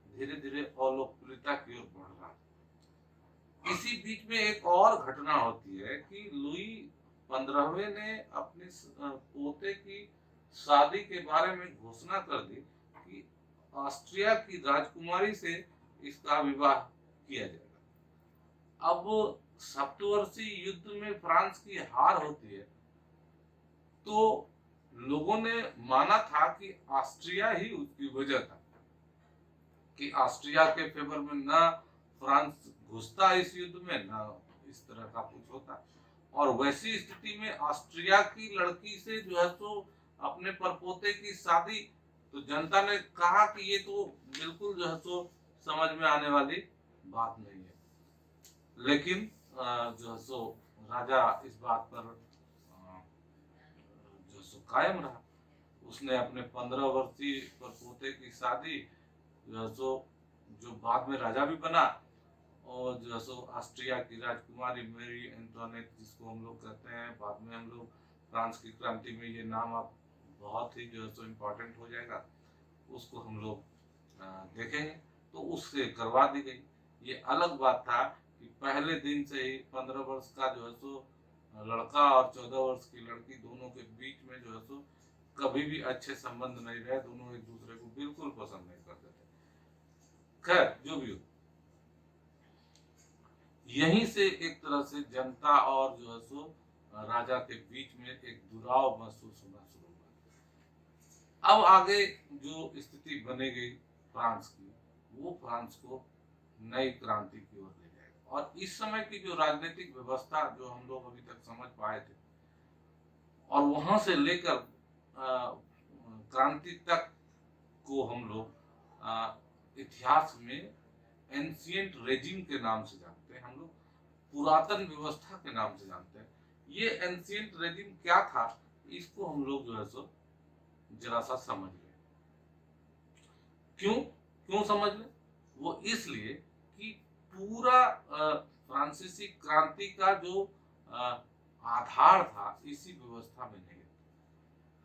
Speaker 1: धीरे धीरे अलोकप्रियता की ओर बढ़ रहा है। इसी बीच में एक और घटना होती है कि लुई 15वें ने अपने पोते की शादी के बारे में घोषणा कर दी कि ऑस्ट्रिया की राजकुमारी से इसका विवाह किया जाएगा। अब सप्तवर्षीय युद्ध में फ्रांस की हार होती है तो लोगों ने माना था कि ऑस्ट्रिया ही उसकी वजह था, कि ऑस्ट्रिया के फेवर में न फ्रांस घुसता इस युद्ध में, न इस तरह का कुछ होता। और वैसी स्थिति में ऑस्ट्रिया की लड़की से जो है तो अपने परपोते की शादी, तो जनता ने कहा कि ये तो बिल्कुल जो है तो समझ में आने वाली बात नहीं है। लेकिन जो है सो राजा इस बात पर जो सो कायम रहा। उसने अपने 15 वर्षीय परपोते की शादी जो है सो, जो बाद में राजा भी बना, और जो है सो ऑस्ट्रिया की राजकुमारी मेरी एंटोनेट, जिसको हम लोग कहते हैं, बाद में हम लोग फ्रांस की क्रांति में ये नाम आप बहुत ही जो है सो इम्पोर्टेंट हो जाएगा, उसको हम लोग देखेंगे। तो उससे करवा दी गई। ये अलग बात था कि पहले दिन से ही 15 वर्ष का जो है सो लड़का और 14 वर्ष की लड़की दोनों के बीच में जो है सो कभी भी अच्छे संबंध नहीं रहे, दोनों एक दूसरे को बिल्कुल पसंद नहीं करते थे। खैर जो भी हो, यहीं से एक तरह से जनता और जो है सो राजा के बीच में एक जुड़ाव महसूस होना शुरू हुआ। अब आगे जो स्थिति बनेगी फ्रांस की, वो फ्रांस को नई क्रांति की ओर ले जाएगा। और इस समय की जो राजनीतिक व्यवस्था जो हम लोग अभी तक समझ पाए थे, और वहां से लेकर क्रांति तक को हम लोग इतिहास में एंशियंट रेजिम के नाम से जानते हैं, हम लोग पुरातन व्यवस्था के नाम से जानते हैं। ये एंशियंट रेजिम क्या था, इसको हम लोग जो है सो जरा सा समझ लें। क्यों क्यों समझ लें? वो इसलिए कि पूरा फ्रांसीसी क्रांति का जो आधार था इसी व्यवस्था में नहीं।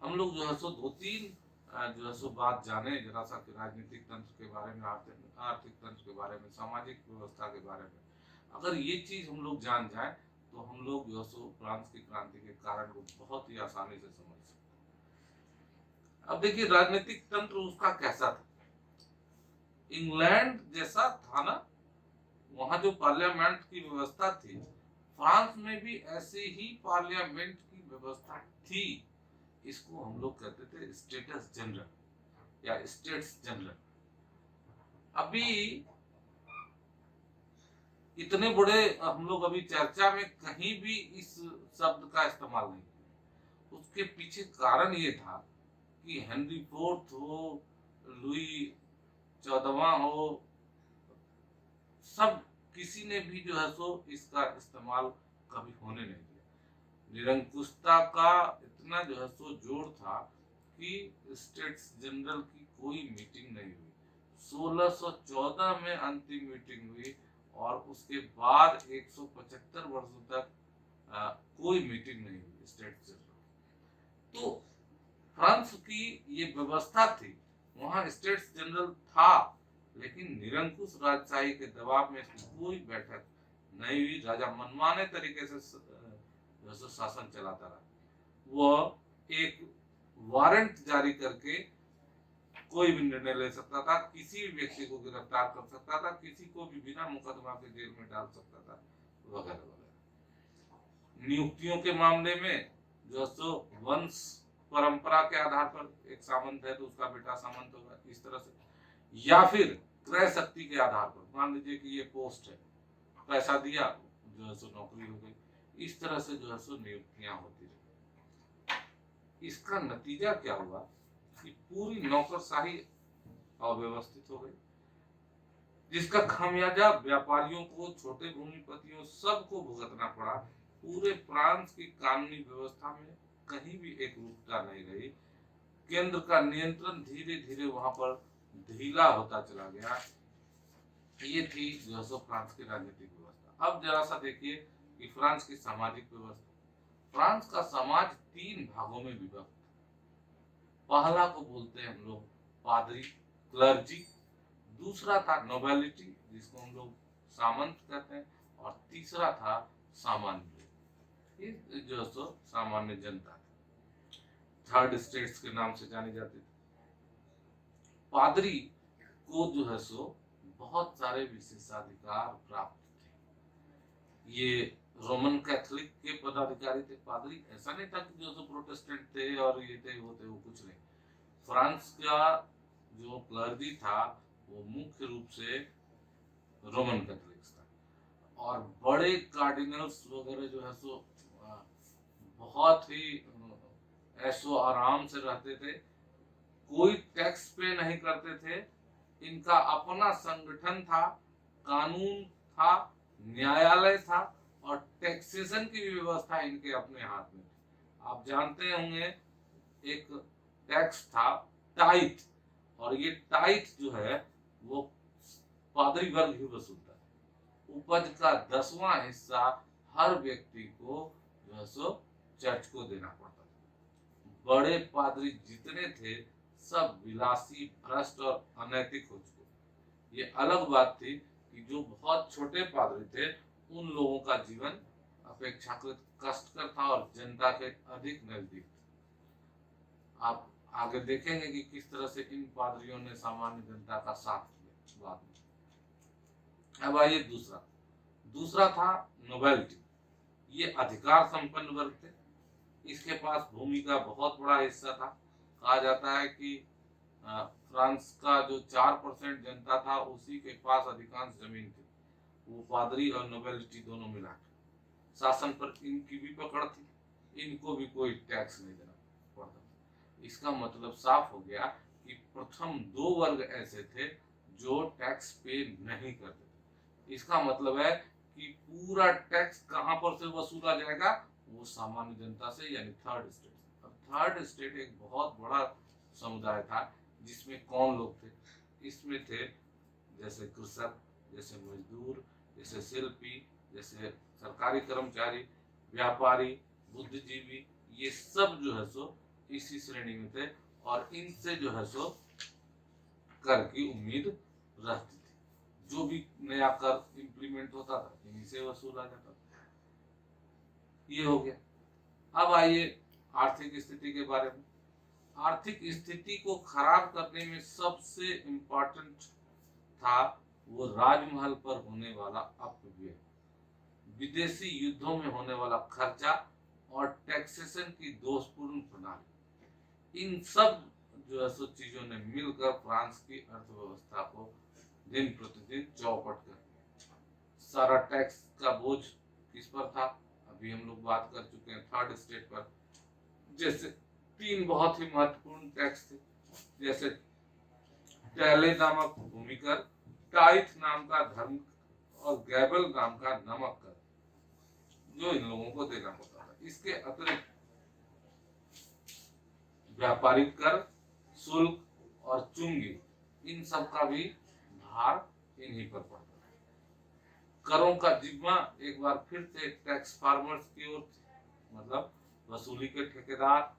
Speaker 1: हम लोग जो है सो दो तीन जो है सो बात जाने जरा सा राजनीतिक तंत्र के बारे में, आर्थिक तंत्र के बारे में, सामाजिक व्यवस्था के बारे में। अगर ये चीज हम लोग जान जाए तो हम लोग जो है सो फ्रांस की क्रांति के कारण को बहुत ही आसानी से समझ सकते हैं। अब देखिए राजनीतिक तंत्र उसका कैसा था। इंग्लैंड जैसा था ना, वहां जो पार्लियामेंट की व्यवस्था थी, फ्रांस में भी ऐसे ही पार्लियामेंट की व्यवस्था थी। इसको हम लोग कहते थे स्टेटस जनरल या स्टेट्स जनरल। अभी इतने बड़े हम लोग अभी चर्चा में कहीं भी इस शब्द का इस्तेमाल नहीं किया। उसके पीछे कारण ये था कि हेनरी फोर्थ हो, लुई 14वां हो, सब किसी ने भी जो है सो इसका इस्तेमाल कभी होने नहीं दिया। निरंकुशता का इतना जो है सो जोर था कि स्टेट्स जनरल की कोई मीटिंग नहीं हुई। 1614 में अंतिम मीटिंग हुई और उसके बाद 175 वर्षों तक कोई मीटिंग नहीं हुई स्टेट्स जनरल। तो फ्रांस की ये व्यवस्था थी, वहां स्टेट्स जनरल था, लेकिन निरंकुश राजशाही के दबाव में इसकी कोई बैठक नहीं हुई। राजा मनमाने तरीके से शासन चलाता रहा। वह एक वारंट जारी करके कोई भी निर्णय ले सकता था, किसी भी व्यक्ति को गिरफ्तार कर सकता था, किसी को भी बिना मुकदमा के जेल में डाल सकता था, वगैरह वगैरह। नियुक्तियों के मामले में जो सो वंश परंपरा के आधार पर एक सामंत है तो उसका बेटा सामंत होगा, इस तरह से, या फिर क्रय शक्ति के आधार पर। मान लीजिए कि ये पोस्ट है, पैसा दिया जो है सो नौकरी हो गई। इस तरह से जो है सो नियुक्तियां होती रही। इसका नतीजा क्या हुआ कि पूरी नौकरशाही अव्यवस्थित हो गई, जिसका खामियाजा व्यापारियों को, छोटे भूमिपतियों, सबको भुगतना पड़ा। पूरे फ्रांस की कानूनी व्यवस्था में कहीं भी एक रूपता नहीं रही। केंद्र का नियंत्रण धीरे धीरे वहां पर ढीला होता चला गया। ये थी जो सो फ्रांस की राजनीतिक व्यवस्था। अब जरा सा देखिए कि फ्रांस की सामाजिक व्यवस्था। फ्रांस का समाज 3 भागों में विभक्त। पहला को बोलते हैं हम लोग पादरी, क्लर्जी। दूसरा था नोबेलिटी, जिसको हम लोग सामंत कहते हैं। और तीसरा था सामान्य, ये जो सो सामान्य जनता थी, थर्ड स्टेट्स के नाम से जानी जाती थी। पादरी को जो है सो बहुत सारे विशेषाधिकार प्राप्त थे। ये रोमन कैथोलिक के पदाधिकारी थे पादरी। ऐसा नहीं था कि जो सो प्रोटेस्टेंट थे और ये थे वो थे, वो कुछ नहीं। फ्रांस का जो क्लर्जी था वो मुख्य रूप से रोमन कैथोलिक्स था। और बड़े कार्डिनल्स वगैरह जो है सो बहुत ही ऐशो आराम से रहते थे, कोई टैक्स पे नहीं करते थे। इनका अपना संगठन था, कानून था, न्यायालय था, और टैक्सेशन की व्यवस्था इनके अपने हाथ में थी। आप जानते होंगे एक टैक्स था टाइट, और ये टाइट जो है वो पादरी वर्ग ही वसूलता है। उपज का 10वां हिस्सा हर व्यक्ति को जो है सो चर्च को देना पड़ता था। बड़े पादरी जितने थे सब विलासी, भ्रष्ट और अनैतिक हो चुके। ये अलग बात थी कि जो बहुत छोटे पादरी थे उन लोगों का जीवन अपेक्षाकृत कष्टकर था और जनता के अधिक नजदीक था। आप आगे देखेंगे कि किस तरह से इन पादरियों ने सामान्य जनता का साथ दिया बाद में। अब आइए दूसरा, दूसरा था नोबेलिटी। ये अधिकार संपन्न वर्ग थे, इसके पास भूमि का बहुत बड़ा हिस्सा था। कहा जाता है कि फ्रांस का जो 4% जनता था उसी के पास अधिकांश जमीन थी। वो पादरी और नोबेलिटी दोनों मिला के शासन पर इनकी भी पकड़ थी, इनको भी कोई टैक्स नहीं देना पड़ता। इसका मतलब साफ हो गया कि प्रथम 2 वर्ग ऐसे थे जो टैक्स पे नहीं करते थे। इसका मतलब है कि पूरा टैक्स कहां पर से वसूला जाएगा, वो सामान्य जनता से, यानी थर्ड स्टेट से। अब थर्ड स्टेट एक बहुत बड़ा समुदाय था, जिसमें कौन लोग थे, इसमें थे जैसे कृषक, जैसे मजदूर, जैसे शिल्पी, जैसे सरकारी कर्मचारी, व्यापारी, बुद्धिजीवी, ये सब जो है सो इसी श्रेणी में थे। और इनसे जो है सो कर की उम्मीद रहती थी। जो भी नया कर इम्प्लीमेंट होता था इन्हीं से वसूला जाता था। ये हो गया। अब आइए आर्थिक स्थिति के बारे में। आर्थिक स्थिति को खराब करने में सबसे इम्पोर्टेंट था वो राजमहल पर होने वाला अपव्यय, विदेशी युद्धों में होने वाला खर्चा और टैक्सेशन की दोषपूर्ण प्रणाली। इन सब जो है सो चीजों ने मिलकर फ्रांस की अर्थव्यवस्था को दिन प्रतिदिन चौपट कर दिया। सारा टैक्स का बोझ किस पर था, अभी हम लोग बात कर चुके हैं थर्ड स्टेट पर। जैसे 3 बहुत ही महत्वपूर्ण टैक्स थे, जैसे टैले नामक भूमि कर, टाइथ नाम का धर्म और गैबल नाम का नमक कर, जो इन लोगों को देना पड़ता था। इसके अतिरिक्त व्यापारिक कर, शुल्क और चुंगी, इन सब का भी भार इन्हीं पर पड़ता था। करों का जिम्मा एक बार फिर से टैक्स फार्मर्स की ओर थी, मतलब वसूली के ठेकेदार।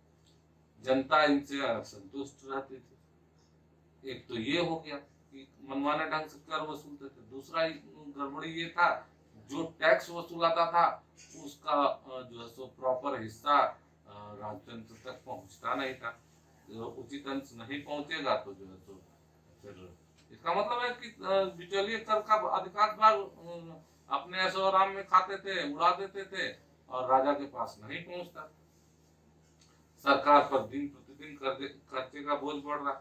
Speaker 1: जनता इनसे असंतुष्ट रहती थी। एक तो ये हो गया कि मनमाने ढंग से कर वसूलते थे। दूसरा गड़बड़ी ये था, जो टैक्स वसूलाता था उसका जो है सो प्रॉपर हिस्सा राजतंत्र तक पहुंचता नहीं था। जो उचित अंश नहीं पहुंचेगा तो जो है सो फिर इसका मतलब है कि बिचौलिए कर का अधिकांश भाग अपने ऐशो आराम में खाते थे, उड़ा देते थे और राजा के पास नहीं पहुंचता। सरकार पर दिन प्रतिदिन खर्चे का बोझ बढ़ रहा।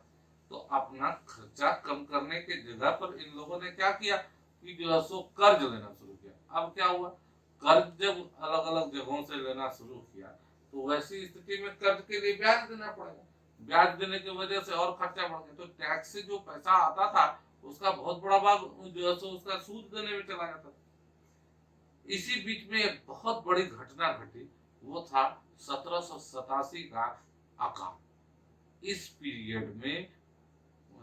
Speaker 1: तो अपना खर्चा कम करने के जगह पर इन लोगों ने क्या किया कि जो है सो कर्ज लेना शुरू किया। अब क्या हुआ, कर्ज जब अलग अलग जगहों से लेना शुरू किया तो वैसी स्थिति में कर्ज के लिए ब्याज देना पड़ेगा। ब्याज देने की वजह से और खर्चा बढ़ गया। तो टैक्स से जो पैसा आता था उसका बहुत बड़ा भाग जो है सो उसका सूद देने में चला जाता था। इसी बीच में एक बहुत बड़ी घटना घटी, वो था 1787 का अकाल। इस पीरियड में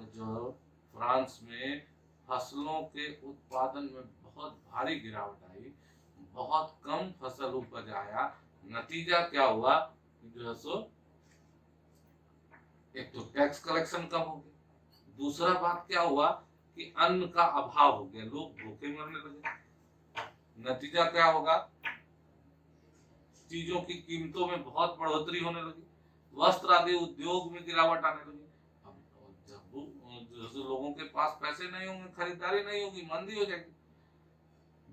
Speaker 1: जो फ्रांस में फसलों के उत्पादन में बहुत भारी गिरावट आई, बहुत कम फसल उपज आया। नतीजा क्या हुआ, जो है सो एक तो टैक्स कलेक्शन कम हो गया, दूसरा बात क्या हुआ कि अन्न का अभाव हो गया, लोग भूखे मरने लगे। नतीजा क्या होगा, चीजों की कीमतों में बहुत बढ़ोतरी होने लगी, वस्त्र आदि उद्योग में गिरावट आने लगी। जब लोगों के पास पैसे नहीं होंगे, खरीदारी नहीं होगी, मंदी हो जाएगी,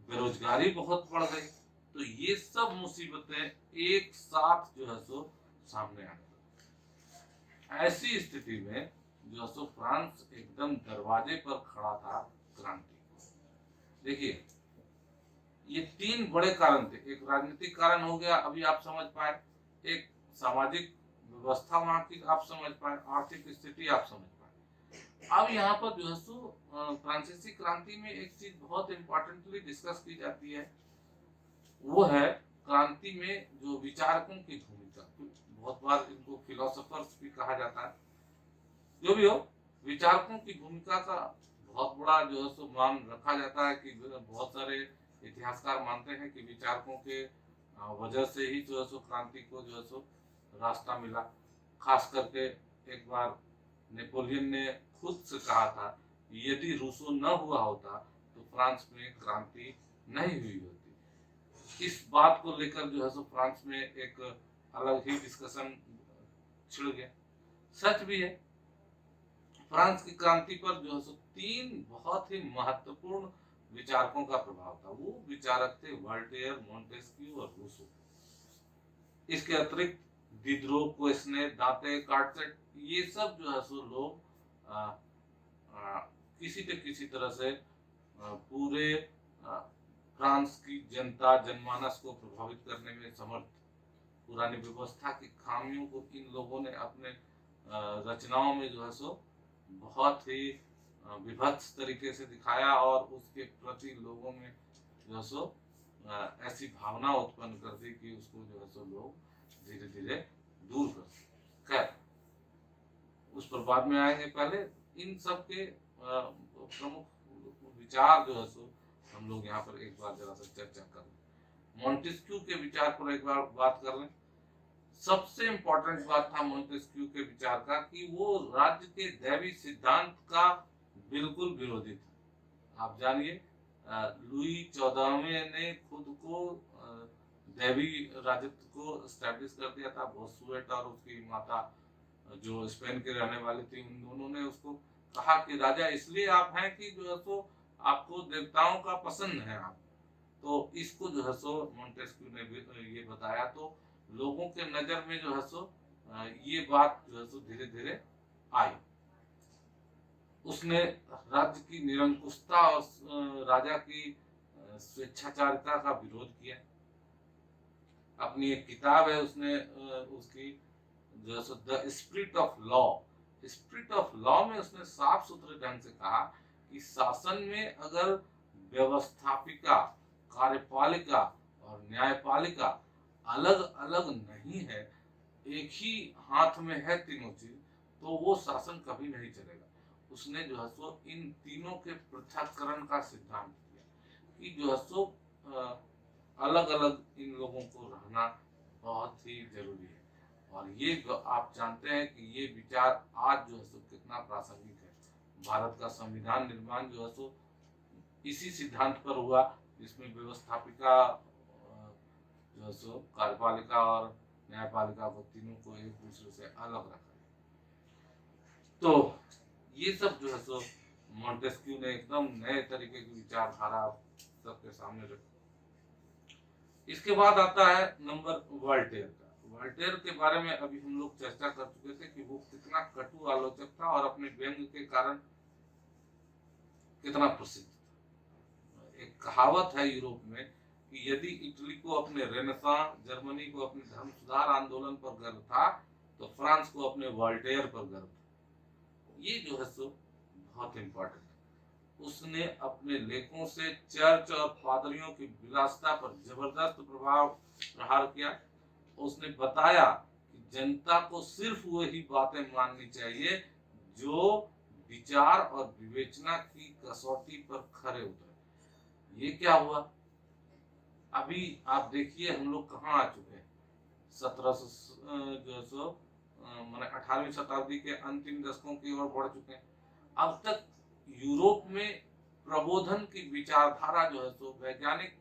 Speaker 1: बेरोजगारी बहुत बढ़ गई। तो ये सब मुसीबतें एक साथ जो है सो सामने आने लगी। ऐसी स्थिति में जो है सो फ्रांस एकदम दरवाजे पर खड़ा था क्रांति। देखिए ये 3 बड़े कारण थे। एक राजनीतिक कारण हो गया, अभी आप समझ पाए, एक सामाजिक व्यवस्था वहां की आप समझ पाए, आर्थिक स्थिति आप समझ पाए। अब यहाँ पर जो है सो फ्रांसीसी क्रांति में एक चीज बहुत इंपॉर्टेंटली डिस्कस की जाती है, वो है क्रांति में जो विचारकों की भूमिका। बहुत बार इनको फिलोसोफर्स भी कहा जाता है। जो भी हो, विचारकों की भूमिका का बहुत बड़ा जो है सो मान रखा जाता है कि बहुत सारे इतिहासकार मानते हैं कि विचारकों के वजह से ही जो है सो क्रांति को जो है सो रास्ता मिला। खास करके एक बार नेपोलियन ने खुद से कहा था कि यदि रूसो न हुआ होता तो फ्रांस में क्रांति नहीं हुई होती। इस बात को लेकर जो है सो फ्रांस में एक अलग ही डिस्कशन छिड़ गया। सच भी है। फ्रांस की क्रांति पर जो है सो 3 बहुत ही महत्वपूर्ण विचारकों का प्रभाव था। वो विचारक थे वोल्टेयर, मोंटेस्क्यू और रूसो। इसके अतिरिक्त दिदरो, क्वेसने, दांते, कार्टसेट, ये सब जो है सो लोग किसी न किसी तरह से पूरे फ्रांस की जनता, जनमानस को प्रभावित करने में समर्थ। पुरानी व्यवस्था की खामियों को इन लोगों ने अपने रचनाओं में जो है सो बहुत ही विभत्स तरीके से दिखाया और उसके प्रति लोगों में जो है सो ऐसी भावना उत्पन्न कर दी कि उसको जो है सो लोग धीरे धीरे दूर कर। खैर, उस पर बाद में आएंगे। पहले इन सब के प्रमुख विचार जो है सो हम लोग यहाँ पर एक बार जरा सा चर्चा कर लें। मोंटेस्क्यू के विचार पर एक बार बात कर लें। सबसे इंपॉर्टेंट बात था मोंटेस्क्यू के विचार का कि वो राज्य के दैवी सिद्धांत का बिल्कुल विरोधी था। आप जानिए, लुई 14वें ने खुद को दैवी राजत्व को स्टैब्लिश कर दिया था। बोस्सुएट और उसकी माता जो स्पेन के रहने वाली थी, उन दोनों ने उसको कहा कि राजा इसलिए आप हैं कि जो है सो आपको देवताओं का पसंद है आप। तो इसको जो है सो मोंटेस्क्यू ने ये बताया, तो लोगों के नजर में जो है सो ये बात जो है सो धीरे धीरे आई। उसने राज्य की निरंकुशता और राजा की स्वेच्छाचारिता का विरोध किया। अपनी एक किताब है उसने उसकी जो है the spirit of law, spirit of law में उसने साफ सुथरे ढंग से कहा कि शासन में अगर व्यवस्थापिका, कार्यपालिका और न्यायपालिका अलग अलग नहीं है, एक ही हाथ में है तीनों चीज, तो वो शासन कभी नहीं चलेगा। उसने जो है सो इन तीनों के पृथक्करण का सिद्धांत दिया कि जो है सो अलग अलग इन लोगों को रहना बहुत ही जरूरी है। और ये आप जानते हैं कि ये विचार आज जो है सो कितना प्रासंगिक है। भारत का संविधान निर्माण जो है सो इसी सिद्धांत पर हुआ, जिसमें व्यवस्थापिका जो है सो कार्यपालिका और न्यायपालिका को तीनों को एक दूसरे से अलग रखा। तो ये सब जो है सो मोंटेस्क्यू ने एकदम नए तरीके की विचारधारा सबके सामने रखी। इसके बाद आता है नंबर वोल्टेयर का। वोल्टेयर के बारे में अभी हम लोग चर्चा कर चुके थे कि वो कितना कटु आलोचक था और अपने व्यंग के कारण कितना प्रसिद्ध था। एक कहावत है यूरोप में कि यदि इटली को अपने रेनेसां, जर्मनी को अपने धर्म सुधार आंदोलन पर गर्व था, तो फ्रांस को अपने वोल्टेयर पर गर्व था। ये जो है सो बहुत इंपॉर्टेंट है। उसने अपने लेखों से चर्च और पादरियों की विलासिता पर जबरदस्त प्रभाव प्रहार किया। उसने बताया कि जनता को सिर्फ वही बातें माननी चाहिए जो विचार और विवेचना की कसौटी पर खरे उतरे। ये क्या हुआ? अभी आप देखिए हम लोग कहाँ आ चुके हैं। 1700 मैंने 18वीं शताब्दी के अंतिम दशकों की ओर बढ़ चुके हैं। अब तक यूरोप में प्रबोधन की विचारधारा जो है सो वैज्ञानिक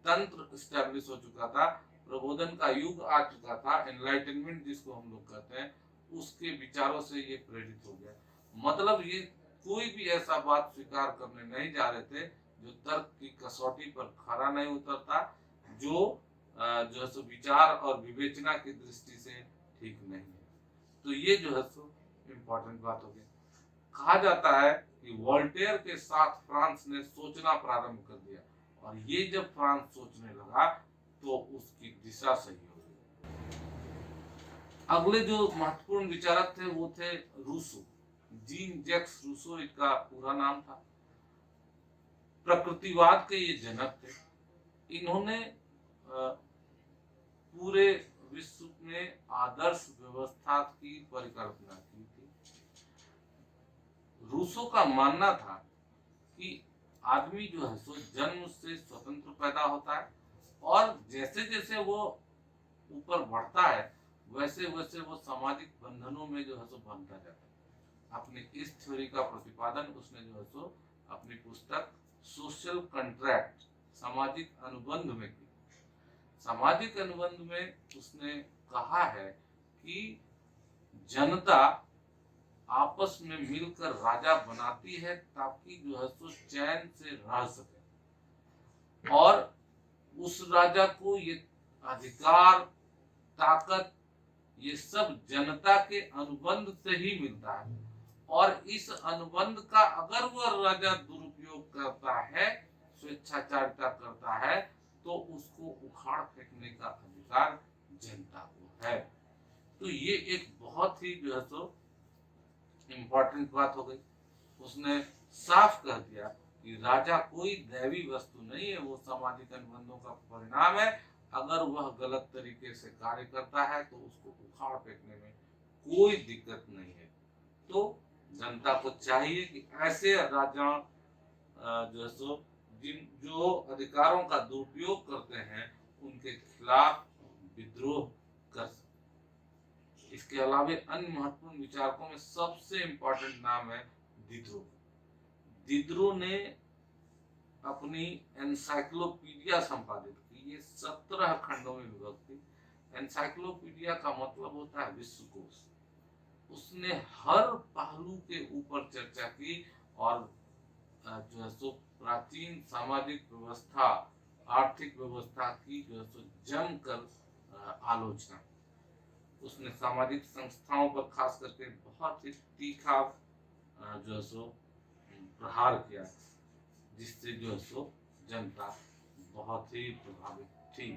Speaker 1: तंत्र स्टैब्लिश हो चुका था। प्रबोधन का युग आ चुका था, एनलाइटनमेंट जिसको हम लोग कहते हैं, उसके विचारों से ये प्रेरित हो गया। मतलब ये कोई भी ऐसा बात स्वीकार करने नहीं जा रहे थे जो तर्क की कसौटी पर खरा नहीं उतरता, जो है सो विचार और विवेचना की दृष्टि से ठीक नहीं है। तो ये जो है सो इम्पोर्टेंट बात हो गई। कहा जाता है कि वोल्टेयर के साथ फ्रांस ने सोचना प्रारंभ कर दिया, और ये जब फ्रांस सोचने लगा तो उसकी दिशा सही हो गई। अगले जो महत्वपूर्ण विचारक थे वो थे रूसो। जीन जैक्स रूसो इनका पूरा नाम था। प्रकृतिवाद के ये जनक थे। इन्होंने पूरे विश्व में आदर्श व्यवस्था की परिकल्पना की थी। रूसो का मानना था कि आदमी जो है सो जन्म से स्वतंत्र पैदा होता है, और जैसे जैसे वो ऊपर बढ़ता है वैसे वैसे वो सामाजिक बंधनों में जो है सो बंधता जाता है। अपनी इस थ्योरी का प्रतिपादन उसने जो है सो अपनी पुस्तक सोशल कॉन्ट्रैक्ट, सामाजिक अनुबंध में की। सामाजिक अनुबंध में उसने कहा है कि जनता आपस में मिलकर राजा बनाती है ताकि जो है सो चैन से रह सके, और उस राजा को ये अधिकार, ताकत, ये सब जनता के अनुबंध से ही मिलता है। और इस अनुबंध का अगर वह राजा दुरुपयोग करता है, स्वेच्छाचारिता करता है, तो उसको उखाड़ फेंकने का अधिकार जनता को है। तो ये एक बहुत ही जो है सो इम्पोर्टेंट बात हो गई। उसने साफ कह दिया कि राजा कोई दैवी वस्तु नहीं है, वो सामाजिक अनुबंधों का परिणाम है। अगर वह गलत तरीके से कार्य करता है तो उसको उखाड़ फेंकने में कोई दिक्कत नहीं है। तो जनता को चाहिए कि ऐसे राजा जो है सो जो अधिकारों का दुरुपयोग करते हैं उनके खिलाफ विद्रोह कर सकते। इसके अलावा अन्य महत्वपूर्ण विचारकों में सबसे इम्पोर्टेंट नाम है दिद्रो। दिद्रो ने अपनी एनसाइक्लोपीडिया संपादित की। ये 17 खंडों में विभक्त थी। एनसाइक्लोपीडिया का मतलब होता है विश्वकोश। उसने हर पहलू के ऊपर चर्चा की और जो है सो प्राचीन सामाजिक व्यवस्था, आर्थिक व्यवस्था की जो है सो जमकर आलोचना। उसने सामाजिक संस्थाओं पर खास करके बहुत ही तीखा जो है सो प्रहार किया, जिससे जो है सो जनता बहुत ही प्रभावित थी।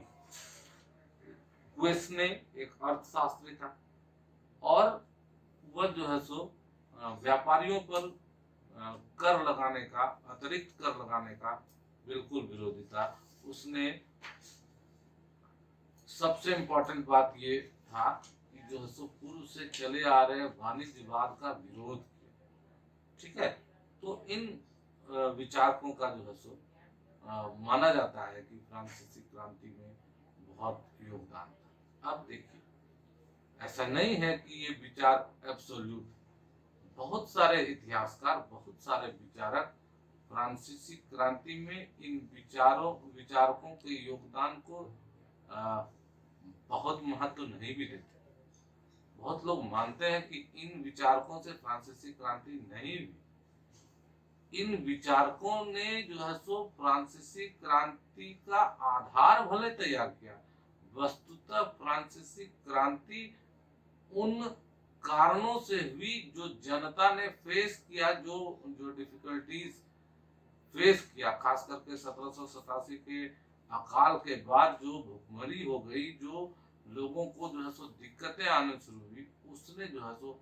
Speaker 1: क्वेसने एक अर्थशास्त्री था और वह जो है सो व्यापारियों पर कर लगाने का, अतिरिक्त कर लगाने का बिल्कुल विरोधी था। उसने सबसे इम्पोर्टेंट बात ये था कि जो है सो पूर्व से चले आ रहे वाणिज्यवाद का विरोध किया। ठीक है, तो इन विचारकों का जो है सो माना जाता है कि फ्रांसीसी क्रांति में बहुत योगदान था। अब देखिए, ऐसा नहीं है कि ये विचार एब्सोल्यूट। बहुत सारे इतिहासकार, बहुत सारे विचारक फ्रांसीसी क्रांति में इन विचारकों के योगदान को बहुत महत्व नहीं भी देते। बहुत लोग मानते हैं कि इन विचारकों से फ्रांसीसी क्रांति नहीं हुई। इन विचारकों ने जो है सो फ्रांसीसी क्रांति का आधार भले तैयार किया। वस्तुतः फ्रांसीसी क्रांति उन कारणों से हुई जो जनता ने फेस किया, जो डिफिकल्टीज फेस किया, खास करके 1787 के अकाल के बाद जो भुखमरी हो गई, जो लोगों को जो है सो दिक्कतें आने शुरू हुई, उसने जो है सो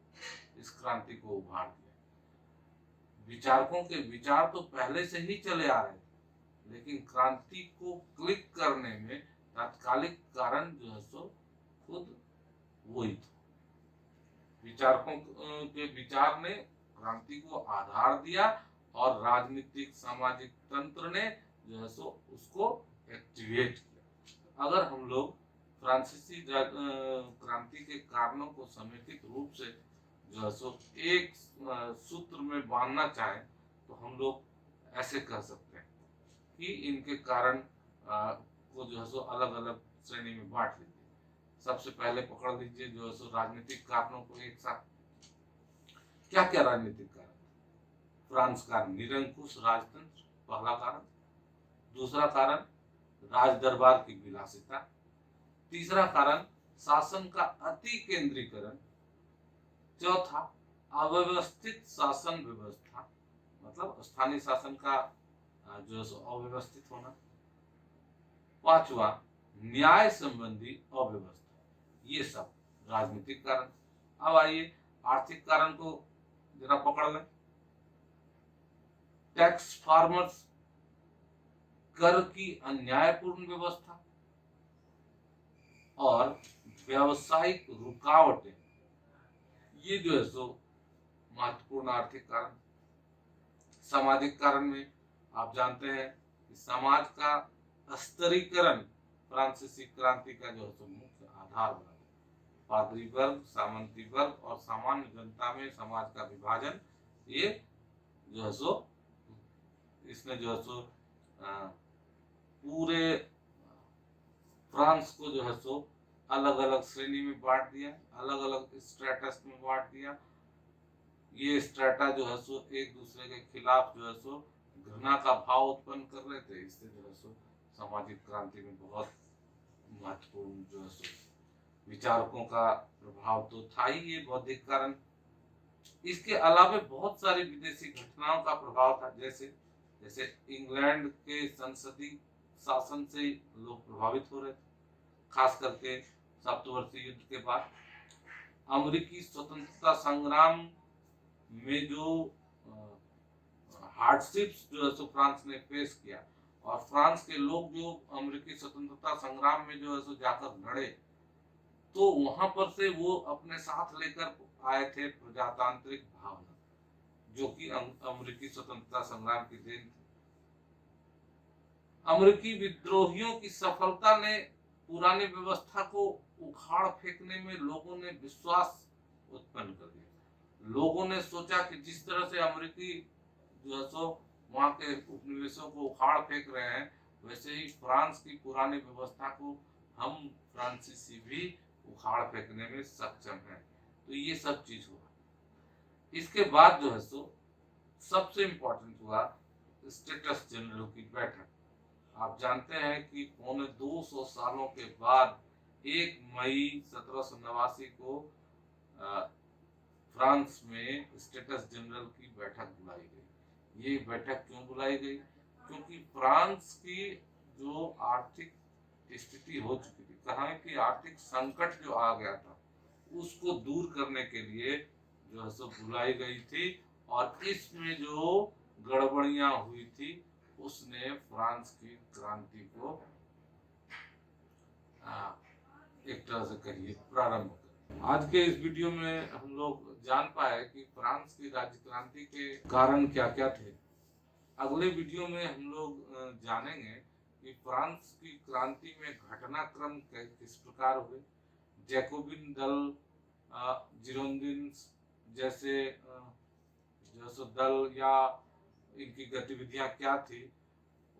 Speaker 1: इस क्रांति को उभार दिया। विचारकों के विचार तो पहले से ही चले आ रहे थे, लेकिन क्रांति को क्लिक करने में तात्कालिक कारण जो है सो खुद वही था। विचारकों के विचार ने क्रांति को आधार दिया और राजनीतिक सामाजिक तंत्र ने जो है सो उसको एक्टिवेट किया। अगर हम लोग फ्रांसीसी क्रांति के कारणों को समेकित रूप से जो है सो एक सूत्र में बांधना चाहें तो हम लोग ऐसे कह सकते हैं कि इनके कारण को जो है सो अलग अलग श्रेणी में बांट लीजिए। सबसे पहले पकड़ लीजिए जो है सो राजनीतिक कारणों को एक साथ। क्या क्या राजनीतिक कारण? फ्रांस का निरंकुश राजतंत्र पहला कारण। दूसरा कारण राज दरबार की विलासिता। तीसरा कारण शासन का अति केंद्रीकरण। चौथा अव्यवस्थित शासन व्यवस्था, मतलब स्थानीय शासन का जो है सो अव्यवस्थित होना। पांचवा न्याय संबंधी अव्यवस्था। ये सब राजनीतिक कारण। अब आइए आर्थिक कारण को जरा पकड़ लें। टैक्स फार्मर्स, कर की अन्यायपूर्ण व्यवस्था और व्यावसायिक रुकावटें, ये जो है सो महत्वपूर्ण आर्थिक कारण। सामाजिक कारण में आप जानते हैं कि समाज का स्तरीकरण फ्रांसीसी क्रांति का जो है सो मुख्य आधार बना। पादरी वर्ग, सामंती वर्ग और सामान्य जनता में समाज का विभाजन, ये जो है सो इसने जो है सो पूरे फ्रांस को जो है सो अलग अलग श्रेणी में बांट दिया, अलग अलग स्टेटस में बांट दिया। ये स्ट्रेटा जो है सो एक दूसरे के खिलाफ जो है सो घृणा का भाव उत्पन्न कर रहे थे। इससे जो है सो सामाजिक क्रांति में बहुत महत्वपूर्ण जो है सो विचारकों का प्रभाव तो था ही, ये बौद्धिक कारण। इसके अलावा बहुत सारी विदेशी घटनाओं का प्रभाव था, जैसे जैसे इंग्लैंड के संसदीय शासन से लोग प्रभावित हो रहे थे, खास करके सप्तवर्षीय युद्ध के बाद। अमेरिकी स्वतंत्रता संग्राम में जो हार्डशिप्स जो है सो फ्रांस ने फेस किया, और फ्रांस के लोग जो अमेरिकी स्वतंत्रता संग्राम में जो है सो जाकर लड़े, तो वहां पर से वो अपने साथ लेकर आए थे प्रजातांत्रिक भावना, जो कि अमेरिकी स्वतंत्रता संग्राम की देन थी। अमेरिकी विद्रोहियों की सफलता ने पुरानी व्यवस्था को उखाड़ फेंकने में लोगों ने विश्वास उत्पन्न कर दिया। लोगों ने सोचा कि जिस तरह से अमेरिकी जो है सो वहां के उपनिवेशों को उखाड़ फेंक रहे हैं, वैसे ही फ्रांस की पुरानी व्यवस्था को हम फ्रांसीसी भी उखाड़ फेंकने में सक्षम हैं। तो ये सब चीज हुआ। इसके बाद जो है सो सबसे इंपॉर्टेंट हुआ स्टेटस जनरल की बैठक। आप जानते हैं कि पौने 200 सालों के बाद 1 मई 1789 को फ्रांस में स्टेटस जनरल की बैठक बुलाई गई। ये बैठक क्यों बुलाई गई? क्योंकि फ्रांस की जो आर्थिक स्थिति हो चुकी थी, कहा कि आर्थिक संकट जो आ गया था, उसको दूर करने के लिए जो है सो बुलाई गई थी। और इसमें जो गड़बड़ियां हुई थी, उसने फ्रांस की क्रांति को एक तरह से कहिए प्रारंभ कर। आज के इस वीडियो में हम लोग जान पाए कि फ्रांस की राज्य क्रांति के कारण क्या क्या थे। अगले वीडियो में हम लोग जानेंगे कि फ्रांस की क्रांति में घटनाक्रम किस प्रकार हुए, जैकोबिन दल, जिरोंदिन्स जैसे जो दल या इनकी गतिविधियां क्या थी।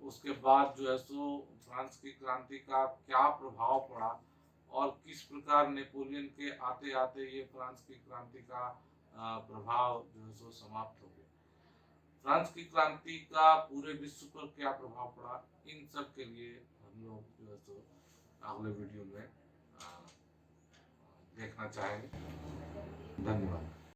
Speaker 1: उसके बाद जो है सो फ्रांस की क्रांति का क्या प्रभाव पड़ा, और किस प्रकार नेपोलियन के आते आते ये फ्रांस की क्रांति का प्रभाव जो है सो समाप्त हो गया। फ्रांस की क्रांति का पूरे विश्व पर क्या प्रभाव पड़ा, इन सब के लिए हम लोग जो है सो अगले वीडियो में देखना चाहेंगे। धन्यवाद।